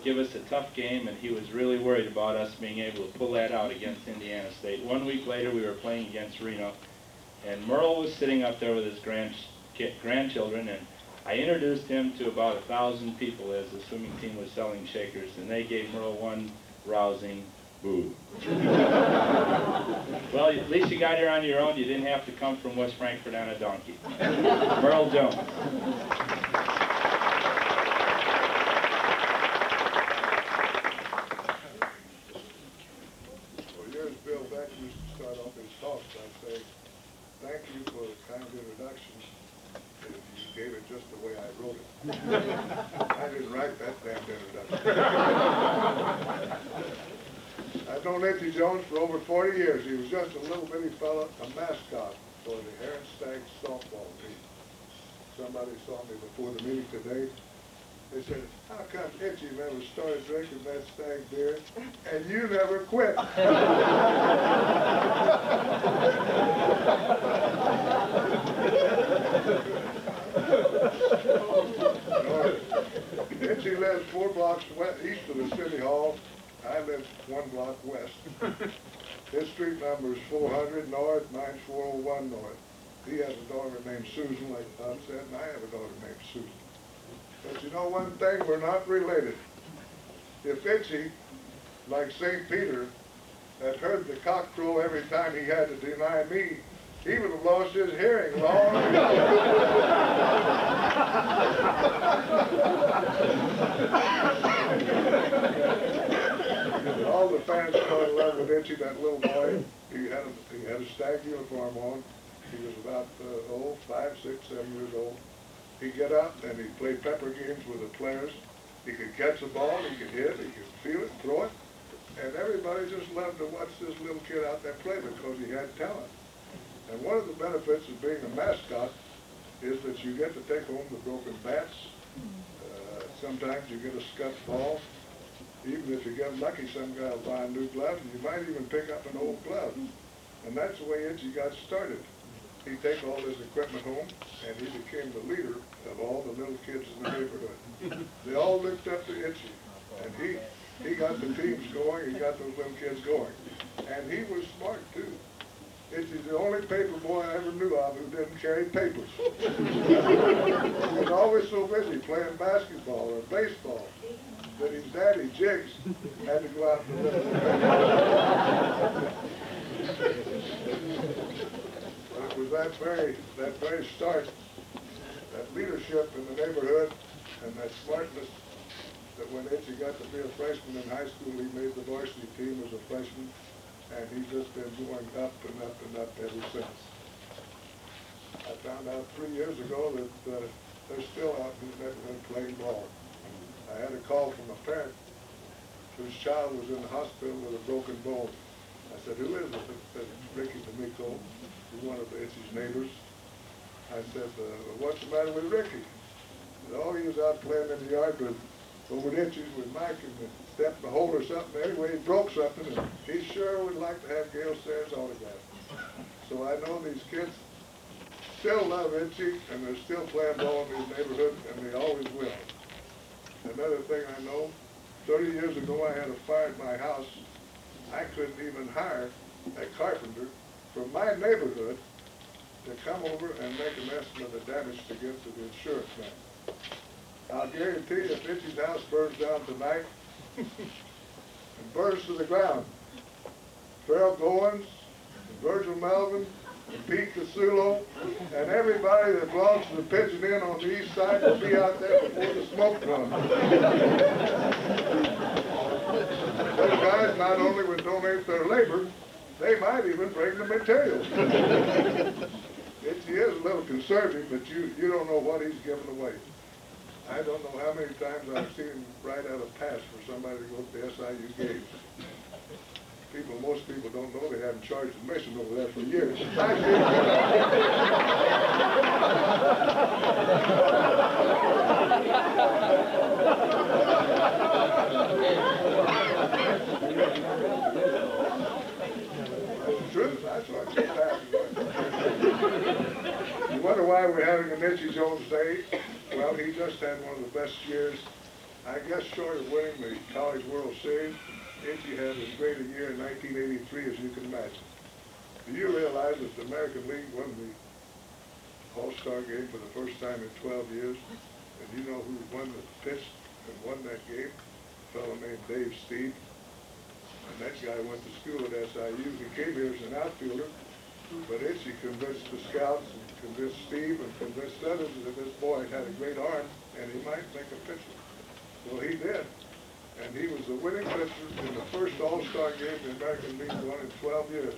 give us a tough game, and he was really worried about us being able to pull that out against Indiana State. 1 week later, we were playing against Reno, and Merle was sitting up there with his grandchildren, and I introduced him to about 1,000 people as the swimming team was selling shakers, and they gave Merle one rousing boo. Well, at least you got here on your own. You didn't have to come from West Frankfort on a donkey. Merle Jones. Bill Beck used to start off his talks by saying, thank you for the kind introduction. You gave it just the way I wrote it. I didn't write that damn introduction. I've known Itchy Jones for over 40 years. He was just a little bitty fella, a mascot for the Herrin Stags softball team. Somebody saw me before the meeting today. They said, how come Itchy never started drinking that Stag beer and you never quit? Itchy lives 4 blocks east of the City Hall. I live 1 block west. His street number is 400 north, mine's 401 north. He has a daughter named Susan, like Bob said, and I have a daughter named Susan. But you know one thing, we're not related. If Itchy, like St. Peter, had heard the cock crow every time he had to deny me, he would have lost his hearing long ago. All the fans fell in love with Itchy, that little boy. He had a Stag uniform on. He was about 5, 6, 7 years old. He'd get up and he'd play pepper games with the players. He could catch the ball, he could hit, he could feel it, throw it. And everybody just loved to watch this little kid out there play because he had talent. And one of the benefits of being a mascot is that you get to take home the broken bats. Sometimes you get a scuffed ball. Even if you get lucky, some guy will buy a new glove, and you might even pick up an old glove. And that's the way Itchy got started. He'd take all his equipment home, and he became the leader of all the little kids in the neighborhood. They all looked up to Itchy, and he got the teams going, he got those little kids going. And he was smart, too. Itchy's the only paper boy I ever knew of who didn't carry papers. He was always so busy playing basketball or baseball that his daddy, Jigs, had to go out and deliver the papers. But it was that very start, that leadership in the neighborhood and that smartness that when Itchy got to be a freshman in high school, he made the varsity team as a freshman, and he's just been going up and up and up ever since. I found out 3 years ago that they're still out in his neighborhood playing ball. I had a call from a parent whose child was in the hospital with a broken bone. I said, "Who is it?" They said, "Ricky D'Amico." He's one of Itchy's neighbors. I said, "What's the matter with Ricky?" He said, "Oh, he was out playing in the yard over at Itchy's with Mike and stepped in a hole or something. Anyway, he broke something, and he sure would like to have Gail Sayers' autograph." So I know these kids still love Itchy, and they're still playing ball in his neighborhood, and they always will. Another thing I know, 30 years ago I had a fire at my house. I couldn't even hire a carpenter from my neighborhood to come over and make an estimate of the damage to give to the insurance man. I'll guarantee you if Itchy's house burns down tonight and burns to the ground, Farrell Goins, and Virgil Melvin, and Pete Casulo, and everybody that belongs to the Pigeon Inn on the east side will be out there before the smoke comes. Those guys not only would donate their labor, they might even bring the materials. Itchy is a little conservative, but you don't know what he's giving away. I don't know how many times I've seen him write out a pass for somebody to go to the SIU games. Most people don't know they haven't charged admission over there for years. That's true. That's what just happened. You wonder why we're having an Itchy Jones Day? Well, he just had one of the best years, I guess, short of winning the College World Series. Itchy had as great a year in 1983 as you can imagine. Do you realize that the American League won the All-Star game for the first time in 12 years? And you know who won the pitch and won that game? A fellow named Dave Steele. And that guy went to school at SIU. He came here as an outfielder, but Itchy convinced the scouts and convinced Steve and convinced others that this boy had a great arm and he might make a pitcher. Well, he did. And he was the winning pitcher in the first All-Star game the American League won in 12 years.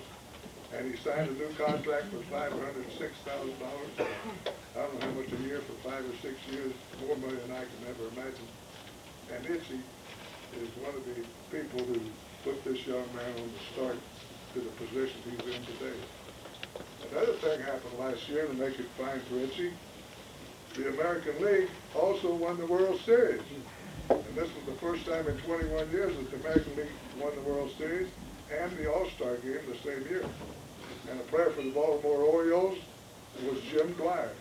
And he signed a new contract for $506,000. I don't know how much a year for 5 or 6 years, more money than I can ever imagine. And Itchy is one of the people who put this young man on the start to the position he's in today. Another thing happened last year to make it fine for Itchy. The American League also won the World Series. And this was the first time in 21 years that the American League won the World Series and the All-Star game the same year. And a player for the Baltimore Orioles was Jim Dwyer.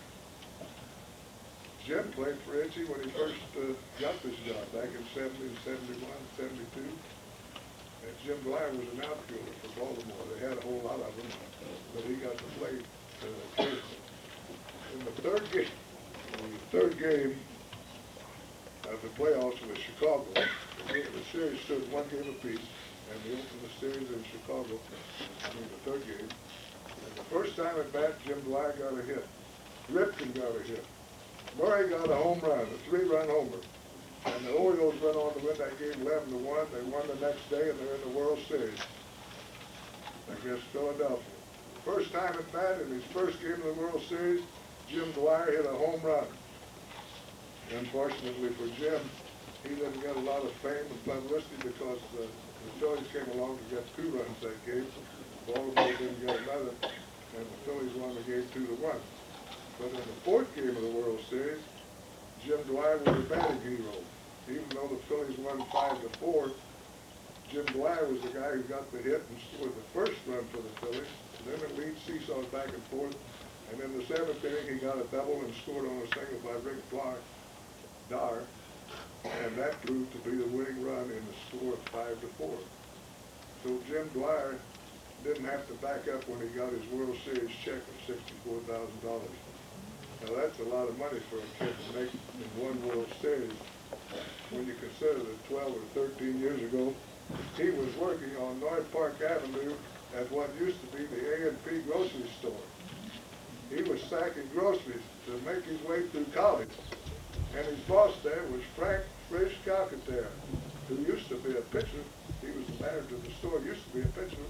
Jim played for Itchy when he first got this job back in 70, 71, 72. And Jim Dwyer was an outfielder for Baltimore. They had a whole lot of them, but he got to play occasionally. In the third game of the playoffs with Chicago, the series stood 1 game apiece, and we opened the series in Chicago, the third game. And the first time at bat, Jim Dwyer got a hit. Ripken got a hit. Murray got a home run, a 3-run homer. And the Orioles went on to win that game 11-1. They won the next day, and they're in the World Series against Philadelphia. First time at bat in his first game of the World Series, Jim Dwyer hit a home run. Unfortunately for Jim, he didn't get a lot of fame and publicity because the Phillies came along to get 2 runs that game. Baltimore didn't get another, and the Phillies won the game 2-1. But in the 4th game of the World Series, Jim Dwyer was a batting hero. Even though the Phillies won 5-4, Jim Dwyer was the guy who got the hit and scored the first run for the Phillies, and then the lead seesaws back and forth. And in the 7th inning, he got a double and scored on a single by Rick Dar, and that proved to be the winning run in the score of 5-4. So Jim Dwyer didn't have to back up when he got his World Series check of $64,000. Now that's a lot of money for a kid to make in one World Series. When you consider that 12 or 13 years ago, he was working on North Park Avenue at what used to be the A&P grocery store. He was sacking groceries to make his way through college. And his boss there was Frank Frisch Calcaterra, who used to be a pitcher. He was the manager of the store, used to be a pitcher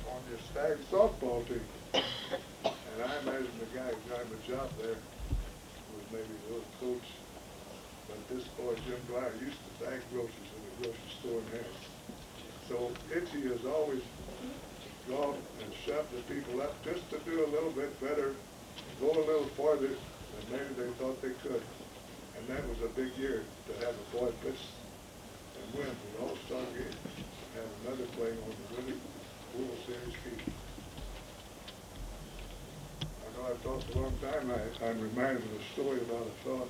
on the Stag softball team. And I imagine the guy who got him a job there was maybe a little coach. But this boy, Jim Dwyer, used to bag groceries in the grocery store in Harris. So Itchy has always gone and shoved the people up just to do a little bit better, go a little farther than maybe they thought they could. And that was a big year to have a boy pitch and win the All-Star game, have another playing on the winning World Series team. I know I've talked a long time. I'm reminded of a story about a fellow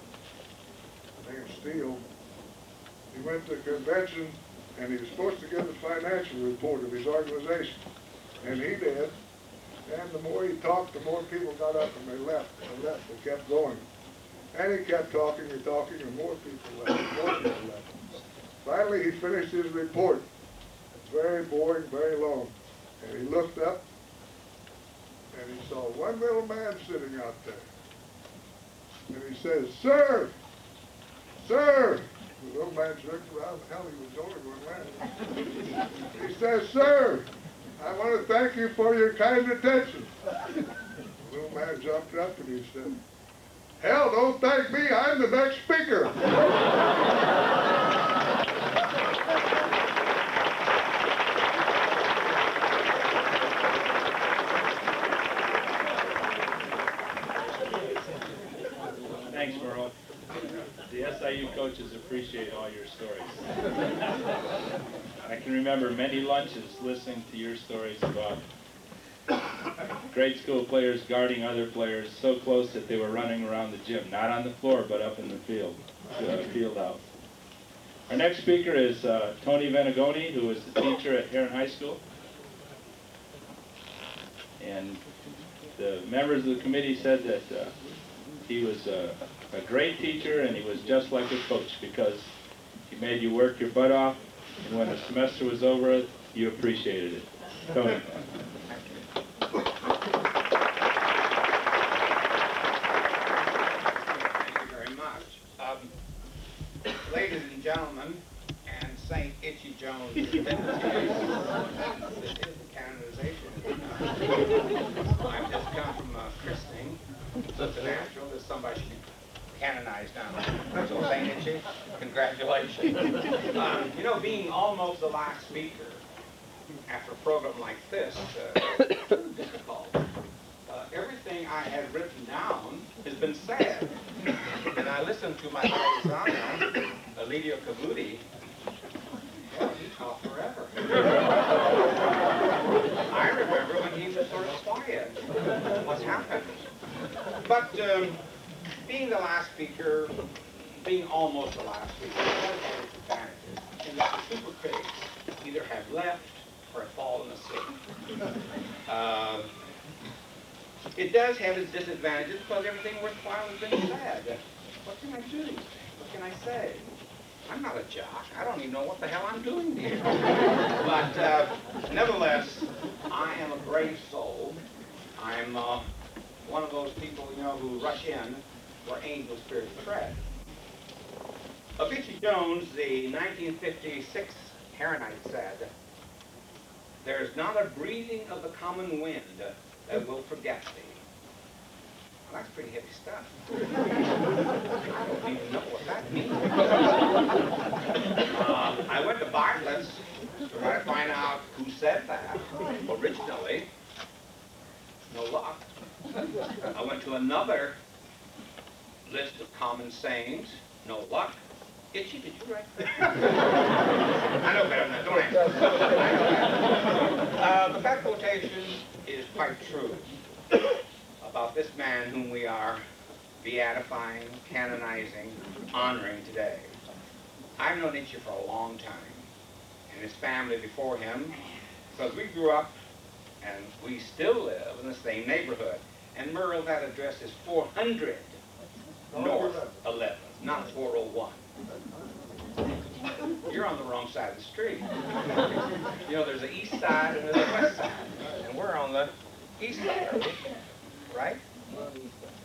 named Steele. He went to a convention and he was supposed to give a financial report of his organization. And he did. And the more he talked, the more people got up and they left. They kept going. And he kept talking and talking, and more people left, and more people left. Finally, he finished his report. Very boring, very long. And he looked up, and he saw one little man sitting out there. And he says, "Sir! Sir!" The little man looked around. Hell, he was the only one left. He says, "Sir, I want to thank you for your kind attention." The little man jumped up and he said, "Hell, don't thank me, I'm the next speaker." Thanks, Merle. The SIU coaches appreciate all your stories. I can remember many lunches listening to your stories about grade school players guarding other players so close that they were running around the gym, not on the floor, but up in the field, field out. Our next speaker is Tony Venegoni, who is the teacher at Herrin High School. And the members of the committee said that he was a great teacher and he was just like a coach because he made you work your butt off, and when the semester was over, you appreciated it. Tony. Ladies and gentlemen, and St. Itchy Jones, this is the canonization. I've just come from christening. So it's natural that somebody should be canonized now. So St. Itchy, congratulations. You know, being almost the last speaker after a program like this is difficult. Everything I had written down has been said. And I listened to my paisano, Lidio Cavuti. Well, he talked forever. I remember when he was sort of quiet. What's happened? But being the last speaker, being almost the last speaker, does have its advantages. And that the super critics either have left or have fallen asleep. It does have its disadvantages because everything worthwhile has been said. What can I do? What can I say? I'm not a jock. I don't even know what the hell I'm doing here. But nevertheless, I am a brave soul. I'm one of those people, you know, who rush in where angel spirits tread. Of Itchy Jones, the 1956 Herrinite said, "There's not a breathing of the common wind that will forget thee." Well, that's pretty heavy stuff. I don't even know what that means. I went to Bartlett's to try to find out who said that originally. No luck. I went to another list of common sayings. No luck. Itchy, did you write that? I know better than that, don't answer. But that quotation is quite true about this man whom we are beatifying, canonizing, honoring today. I've known Itchy for a long time, and his family before him, because we grew up and we still live in the same neighborhood. And Merle, that address is 400 North 11th, not 401. You're on the wrong side of the street. You know, there's the east side and there's the west side, and we're on the east side, right?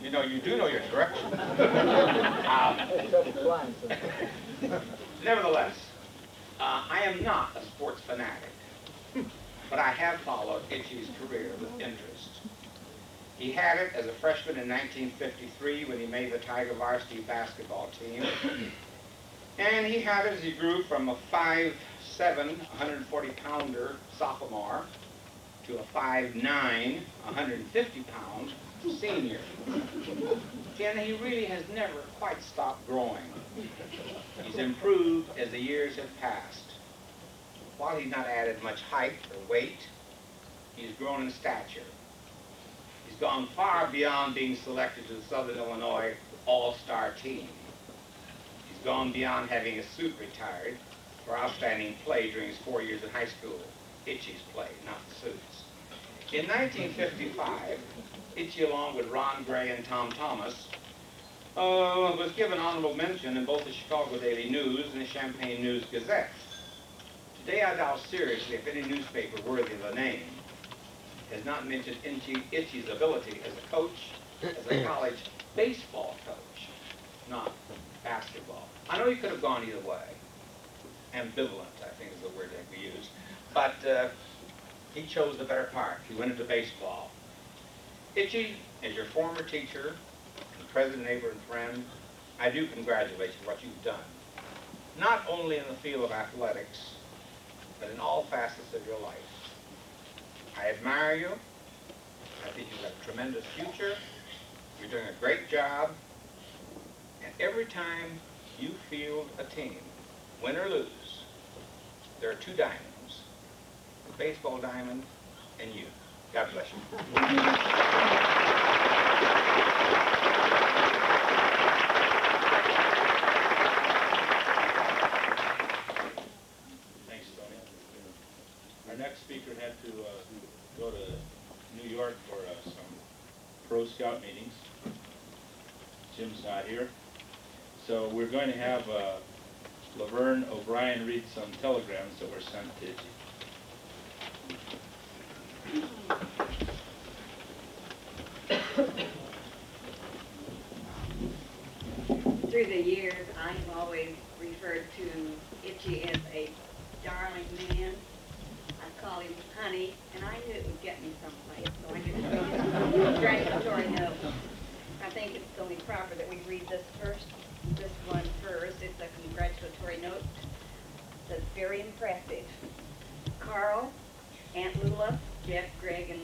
You know, you do know your direction. Nevertheless, I am not a sports fanatic, but I have followed Itchy's career with interest. He had it as a freshman in 1953 when he made the Tiger varsity basketball team. And he had it as he grew from a 5'7", 140-pounder sophomore to a 5'9", 150-pound senior. And he really has never quite stopped growing. He's improved as the years have passed. While he's not added much height or weight, he's grown in stature. He's gone far beyond being selected to the Southern Illinois All-Star team. He's gone beyond having his suit retired for outstanding play during his 4 years in high school. Itchy's play, not the suits. In 1955, Itchy, along with Ron Gray and Tom Thomas, was given honorable mention in both the Chicago Daily News and the Champaign News Gazette. Today, I doubt seriously if any newspaper worthy of the name has not mentioned Itchy's ability as a coach, as a college baseball coach, not basketball. I know he could have gone either way. Ambivalent, I think is the word that we use. But he chose the better part. He went into baseball. Itchy, as your former teacher, and president, neighbor, and friend, I do congratulate you for what you've done. Not only in the field of athletics, but in all facets of your life. I admire you. I think you've got a tremendous future. You're doing a great job. And every time you field a team, win or lose, there are two diamonds, the baseball diamond and you. God bless you. Thanks, Tony. Our next speaker had to go to New York for some Pro Scout meetings. Jim's not here. So we're going to have Laverne O'Brien read some telegrams that were sent to Itchy. Through the years, I've always referred to Itchy as a darling man. I call him Honey, and I knew it would get me someplace, so I just wrote a congratulatory note. I think it's only proper that we read this one first. It's a congratulatory note that's very impressive. Carl, Aunt Lula, Jeff, Greg, and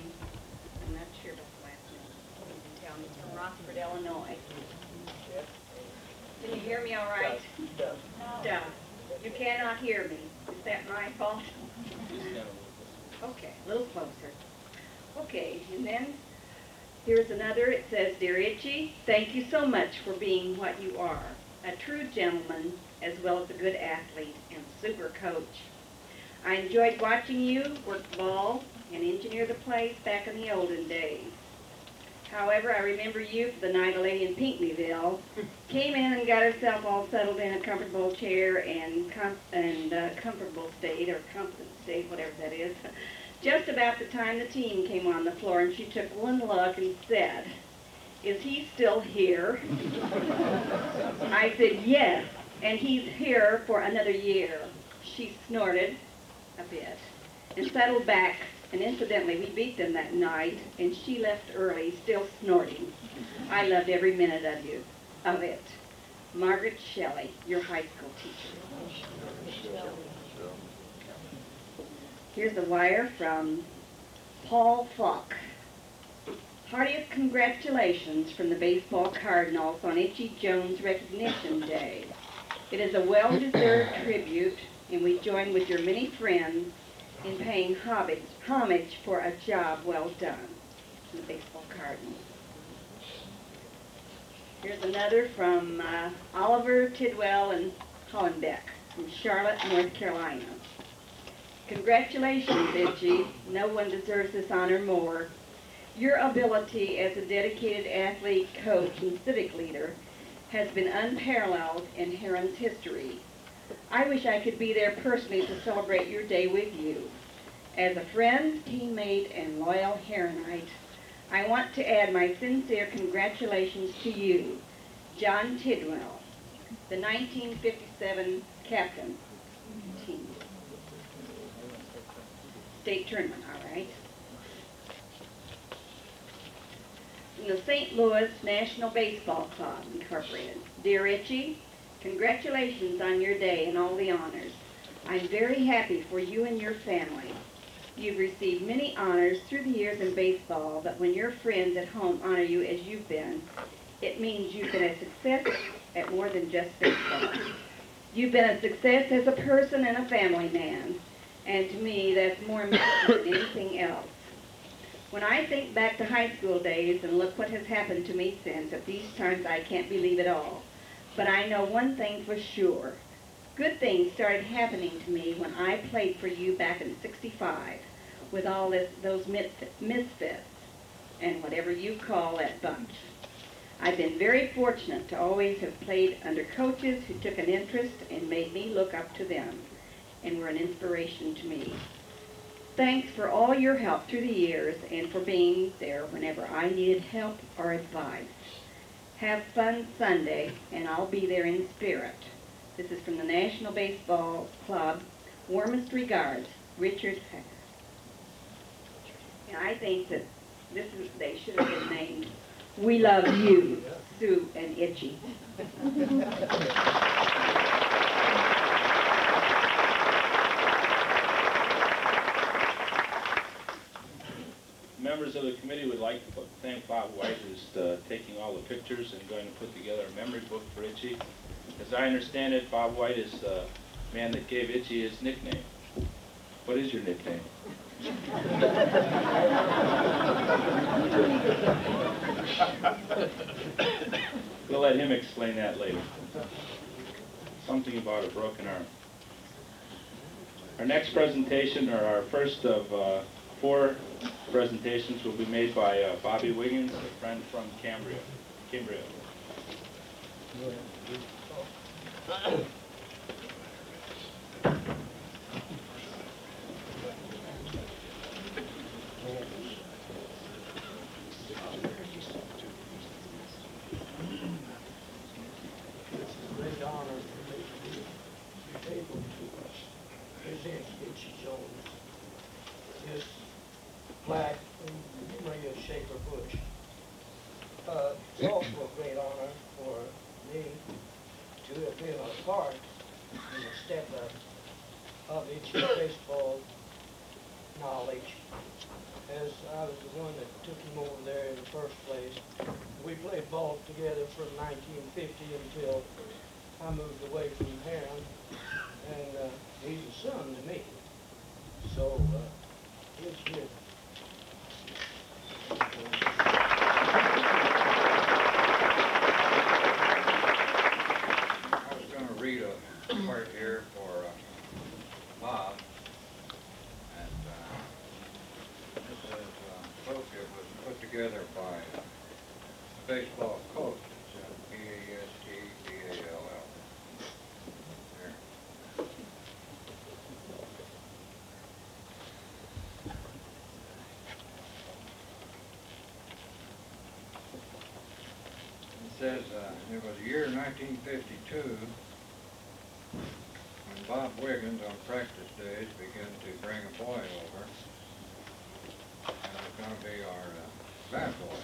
I'm not sure about the last name. You can tell me. It's from Rockford, Illinois. Can you hear me all right? No. You cannot hear me. Is that my fault? Okay, a little closer. Okay, and then here's another. It says, Dear Itchy, thank you so much for being what you are. A true gentleman, as well as a good athlete and super coach. I enjoyed watching you work the ball and engineer the plays back in the olden days. However, I remember you for the night a lady in Pinckneyville came in and got herself all settled in a comfortable chair and comfortable state, or confident state, whatever that is, just about the time the team came on the floor, and she took one look and said, Is he still here? I said, yes, and he's here for another year. She snorted a bit and settled back. And incidentally, we beat them that night, and she left early, still snorting. I loved every minute of it. Margaret Shelley, your high school teacher. Here's a wire from Paul Falk. Heartiest congratulations from the baseball Cardinals on Itchy Jones Recognition Day. It is a well-deserved tribute, and we join with your many friends in paying homage for a job well done. The baseball Cardinals. Here's another from Oliver Tidwell and Hollenbeck from Charlotte, North Carolina. Congratulations, Itchy. No one deserves this honor more. Your ability as a dedicated athlete, coach, and civic leader has been unparalleled in Herrin's history. I wish I could be there personally to celebrate your day with you. As a friend, teammate, and loyal Herrinite, I want to add my sincere congratulations to you, John Tidwell, the 1957 captain team. State tournament, all right. From the St. Louis National Baseball Club, Incorporated. Dear Itchy, congratulations on your day and all the honors. I'm very happy for you and your family. You've received many honors through the years in baseball, but when your friends at home honor you as you've been, it means you've been a success at more than just baseball. You've been a success as a person and a family man, and to me, that's more important than anything else. When I think back to high school days and look what has happened to me since, at these times I can't believe it all. But I know one thing for sure. Good things started happening to me when I played for you back in '65 with all those misfits and whatever you call that bunch. I've been very fortunate to always have played under coaches who took an interest and made me look up to them and were an inspiration to me. Thanks for all your help through the years and for being there whenever I needed help or advice. Have fun Sunday, and I'll be there in spirit. This is from the National Baseball Club. Warmest regards, Richard Peck. And I think that they should have been named We Love You, Sue and Itchy. Members of the committee would like to thank Bob White, who's taking all the pictures and going to put together a memory book for Itchy. As I understand it, Bob White is the man that gave Itchy his nickname. What is your nickname? We'll let him explain that later. Something about a broken arm. Our next presentation, or our first of 4 presentations, will be made by Bobby Wiggins, a friend from Cambria. Great honor for me to be able to present Itchy Jones. This plaque in memory of Shaker Bush. It's also a great honor for me to have been a part in the step-up of Itchy baseball knowledge, as I was the one that took him over there in the first place. We played ball together from 1950 until I moved away from Herrin, and he's a son to me. So, he's here. I was going to read a part here for Bob, and this is a book that was put together by a baseball coach. It's P-A-S-T-B-A-L-L. There. It says it was the year 1952 when Bob Wiggins on practice days began to bring a boy over, and it was going to be our bat boy.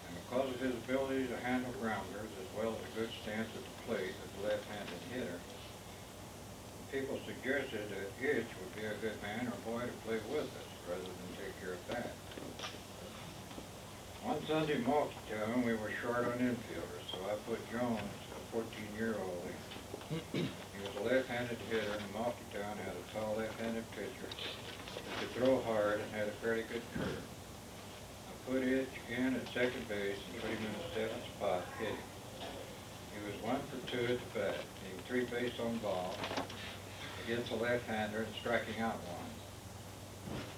And because of his ability to handle grounders as well as a good stance at the plate as a left-handed hitter, people suggested that Itch would be a good man or boy to play with us rather than take care of that. One Sunday morning we were short on infielders, so I put Jones 14-year-old. He was a left-handed hitter, and Town had a tall left-handed pitcher that could throw hard and had a fairly good curve. I put Itch in at second base and put him in the 7th spot, hitting. He was 1 for 2 at the bat, hitting 3 base on ball against a left-hander and striking out 1.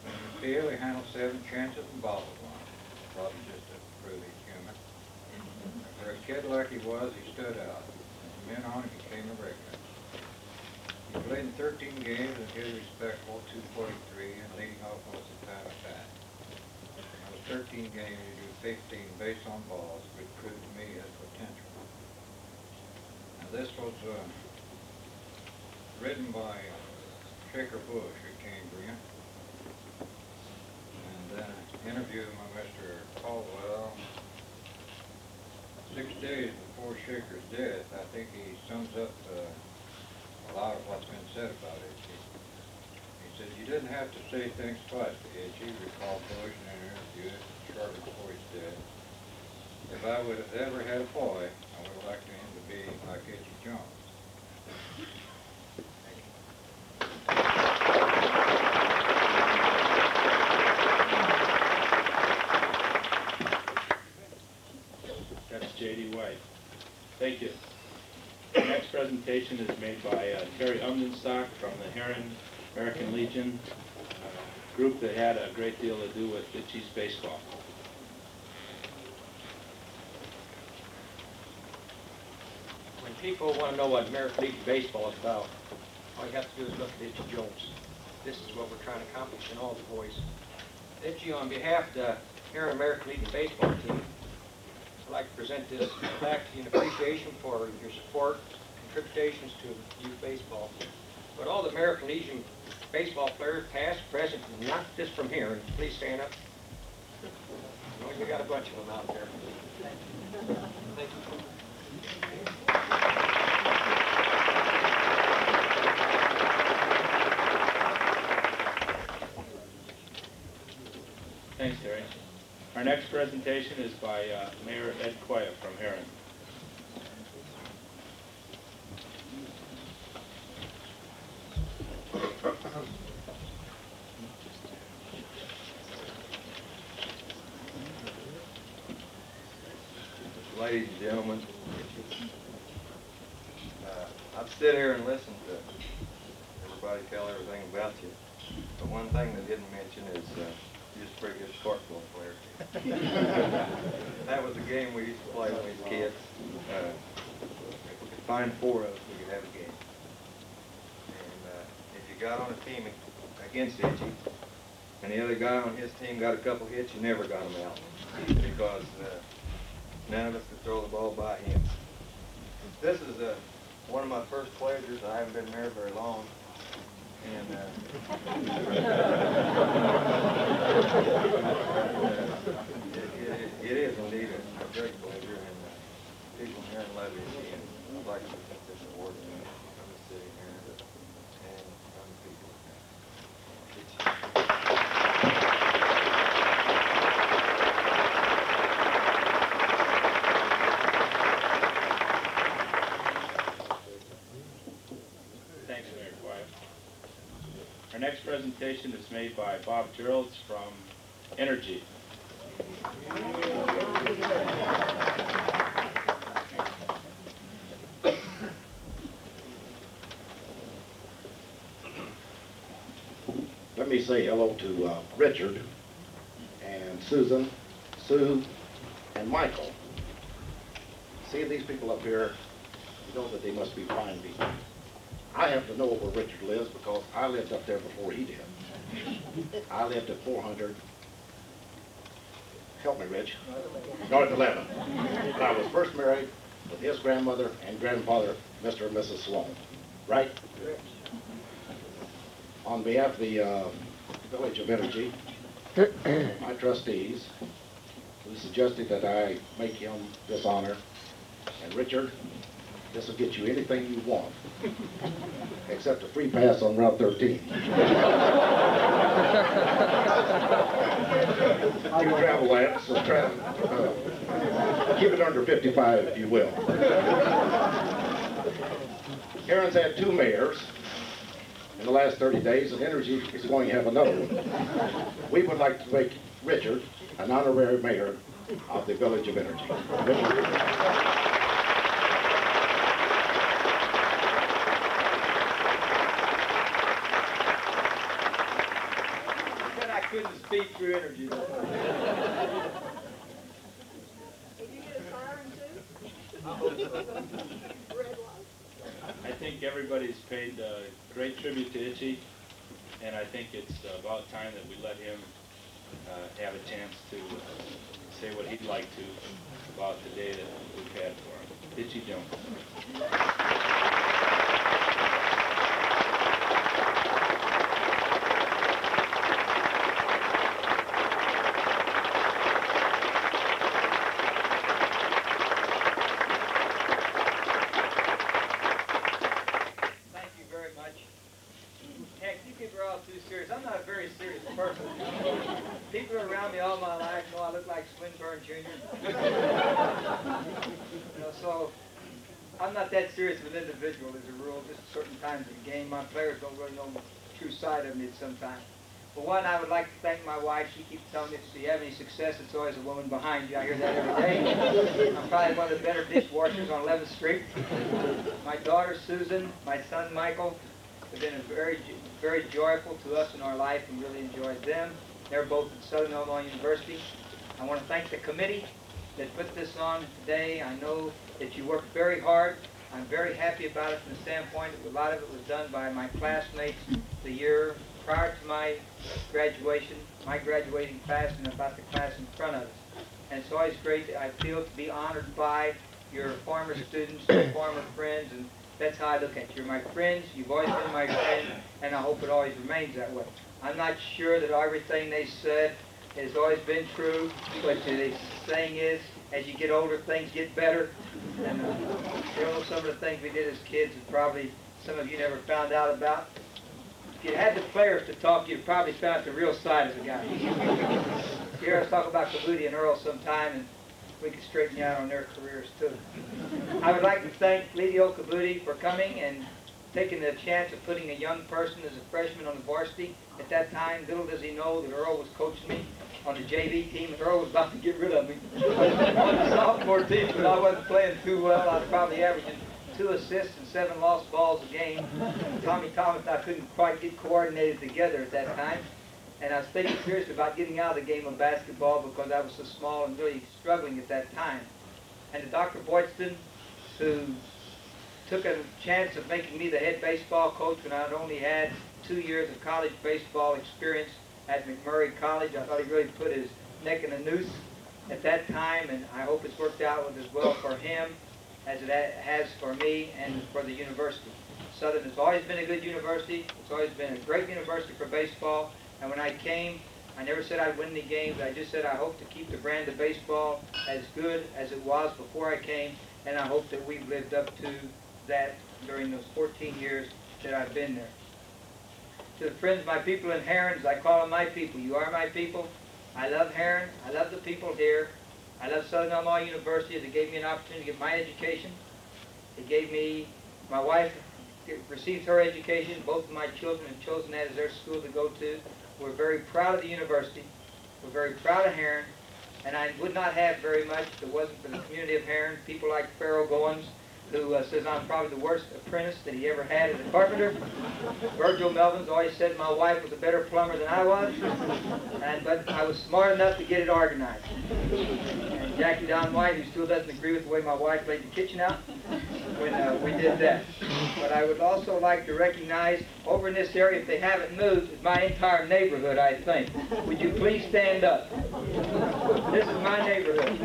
In the field, he handled 7 chances and balled 1. Probably just to prove he's human. And for a kid like he was, he stood out. From then on, he became a regular. He played in 13 games and hit a respectable .243 and leading off most of the time at bat. In those 13 games, he drew 15 base on balls, which proved to me his potential. Now this was written by Shaker Bush at Cambrian, and then an interview by Mr. Caldwell 6 days before Shaker's death. I think he sums up a lot of what's been said about Itchy. He said, "You didn't have to say things twice to Itchy," recalled Bush in an interview shortly before he's dead. "If I would have ever had a boy, I would have liked him to be like Itchy Jones." That's J.D. White. Thank you. The next presentation is made by Terry Umdenstock from the Herrin American Legion, group that had a great deal to do with Itchy's baseball. When people want to know what American Legion baseball is about, all you have to do is look at Itchy Jones. This is what we're trying to accomplish in all the boys. Itchy, on behalf of the Herrin American Legion baseball team, I'd like to present this back in appreciation for your support, contributions to youth baseball. But all the American Legion baseball players, past, present, and not just from here, and please stand up. We got a bunch of them out there. Thank you. Thanks, Terry. Our next presentation is by Mayor Ed Quaya from Herrin. Ladies and gentlemen, I've stood here and listened to everybody tell everything about you, but one thing they didn't mention is you're a pretty good sparkball player. That was a game we used to play when we was kids. If we could find 4 of us, we could have a game. And if you got on a team against Itchy, and the other guy on his team got a couple hits, you never got him out, because none of us could throw the ball by him. This is one of my first pleasures. I haven't been there very long. And it is indeed a great pleasure, and people here in love it. And I'd like to present this award to them from the city here and from the people. Thanks, Mayor Quaya. Our next presentation is made by Bob Geralds from Energy. Let me say hello to Richard and Susan, Sue, and Michael. See these people up here, you know that they must be fine people. I happen to know where Richard lives because I lived up there before he did. I lived at 400, help me, Rich, North 11. But I was first married with his grandmother and grandfather, Mr. and Mrs. Sloan, right? On behalf of the Village of Energy, my trustees, who suggested that I make him this honor, and Richard, this will get you anything you want, except a free pass on Route 13. travel at, so keep it under 55 if you will. Herrin's had 2 mayors in the last 30 days, and Energy is going to have another one. We would like to make Richard an honorary mayor of the Village of Energy. I couldn't speak through Energy. Did you get a siren too? Red light. I think everybody's paid great tribute to Itchy, and I think it's about time that we let him have a chance to say what he'd like to about the day that we've had for him. Itchy Jones. I'm not a very serious person. People around me all my life know I look like Swinburne Jr. So I'm not that serious of an individual as a rule. Just certain times of the game, my players don't really know the true side of me sometimes. For one, I would like to thank my wife. She keeps telling me if you have any success, it's always a woman behind you. I hear that every day. I'm probably one of the better dishwashers on 11th Street. My daughter, Susan, my son, Michael, have been very, very joyful to us in our life and really enjoyed them. They're both at Southern Illinois University. I want to thank the committee that put this on today. I know that you worked very hard. I'm very happy about it from the standpoint that a lot of it was done by my classmates the year prior to my graduation, my graduating class, and about the class in front of us. And it's always great, I feel, to be honored by your former students, your former friends, and that's how I look at you. You're my friends, you've always been my friend, and I hope it always remains that way. I'm not sure that everything they said has always been true, but the saying is, as you get older, things get better. And you know, some of the things we did as kids that probably some of you never found out about. If you had the players to talk, you'd probably found out the real side of the guy. You hear us talk about Kabudi and Earl sometime, and we could straighten you out on their careers too. I would like to thank Lidio Kabudi for coming and taking the chance of putting a young person as a freshman on the varsity. At that time, little does he know that Earl was coaching me on the JV team, and Earl was about to get rid of me on the sophomore team, but I wasn't playing too well. I was probably averaging 2 assists and 7 lost balls a game. Tommy Thomas and I couldn't quite get coordinated together at that time. And I was thinking seriously about getting out of the game of basketball because I was so small and really struggling at that time. And Dr. Boydston, who took a chance of making me the head baseball coach when I'd only had 2 years of college baseball experience at McMurray College. I thought he really put his neck in a noose at that time, and I hope it's worked out as well for him as it has for me and for the university. Southern has always been a good university. It's always been a great university for baseball. And when I came, I never said I'd win any games. I just said I hope to keep the brand of baseball as good as it was before I came, and I hope that we've lived up to that during those 14 years that I've been there. To the friends, my people in Herrin, as I call them my people, you are my people. I love Herrin. I love the people here. I love Southern Illinois University as it gave me an opportunity to get my education. It gave me, my wife received her education. Both of my children have chosen that as their school to go to. We're very proud of the university. We're very proud of Herrin. And I would not have very much if it wasn't for the community of Herrin. People like Farrell Goins, who says I'm probably the worst apprentice that he ever had as a carpenter. Virgil Melvin's always said my wife was a better plumber than I was, but I was smart enough to get it organized. And Jackie Don White, who still doesn't agree with the way my wife laid the kitchen out when we did that. But I would also like to recognize over in this area, if they haven't moved, is my entire neighborhood, I think. Would you please stand up? This is my neighborhood.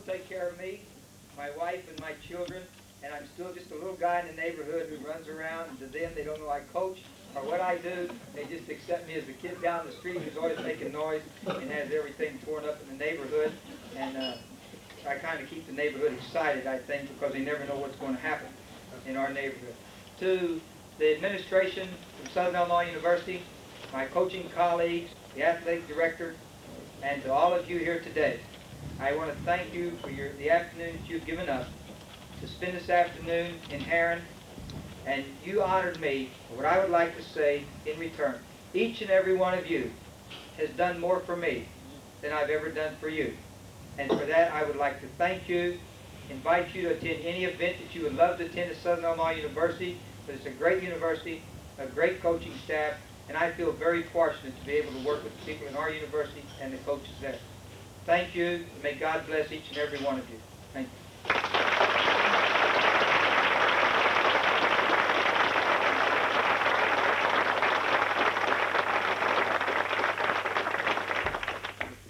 Take care of me, my wife, and my children, and I'm still just a little guy in the neighborhood who runs around, and to them they don't know I coach or what I do. They just accept me as the kid down the street who's always making noise and has everything torn up in the neighborhood. And I kind of keep the neighborhood excited, I think, because they never know what's going to happen in our neighborhood. To the administration from Southern Illinois University, my coaching colleagues, the athletic director, and to all of you here today, I want to thank you for the afternoon that you've given us to spend this afternoon in Herrin, and you honored me. What I would like to say in return, each and every one of you has done more for me than I've ever done for you. And for that, I would like to thank you, invite you to attend any event that you would love to attend at Southern Illinois University, but it's a great university, a great coaching staff, and I feel very fortunate to be able to work with the people in our university and the coaches there. Thank you, and may God bless each and every one of you. Thank you.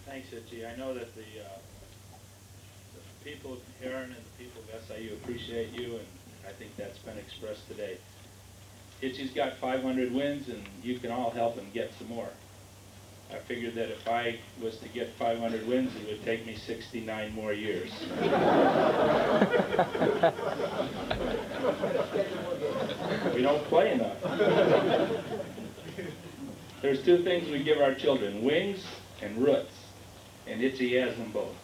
Thanks, Itchy. I know that the people of Herrin and the people of SIU appreciate you, and I think that's been expressed today. Itchy's got 500 wins, and you can all help him get some more. I figured that if I was to get 500 wins, it would take me 69 more years. We don't play enough. There's two things we give our children, wings and roots, and Itchy has them both.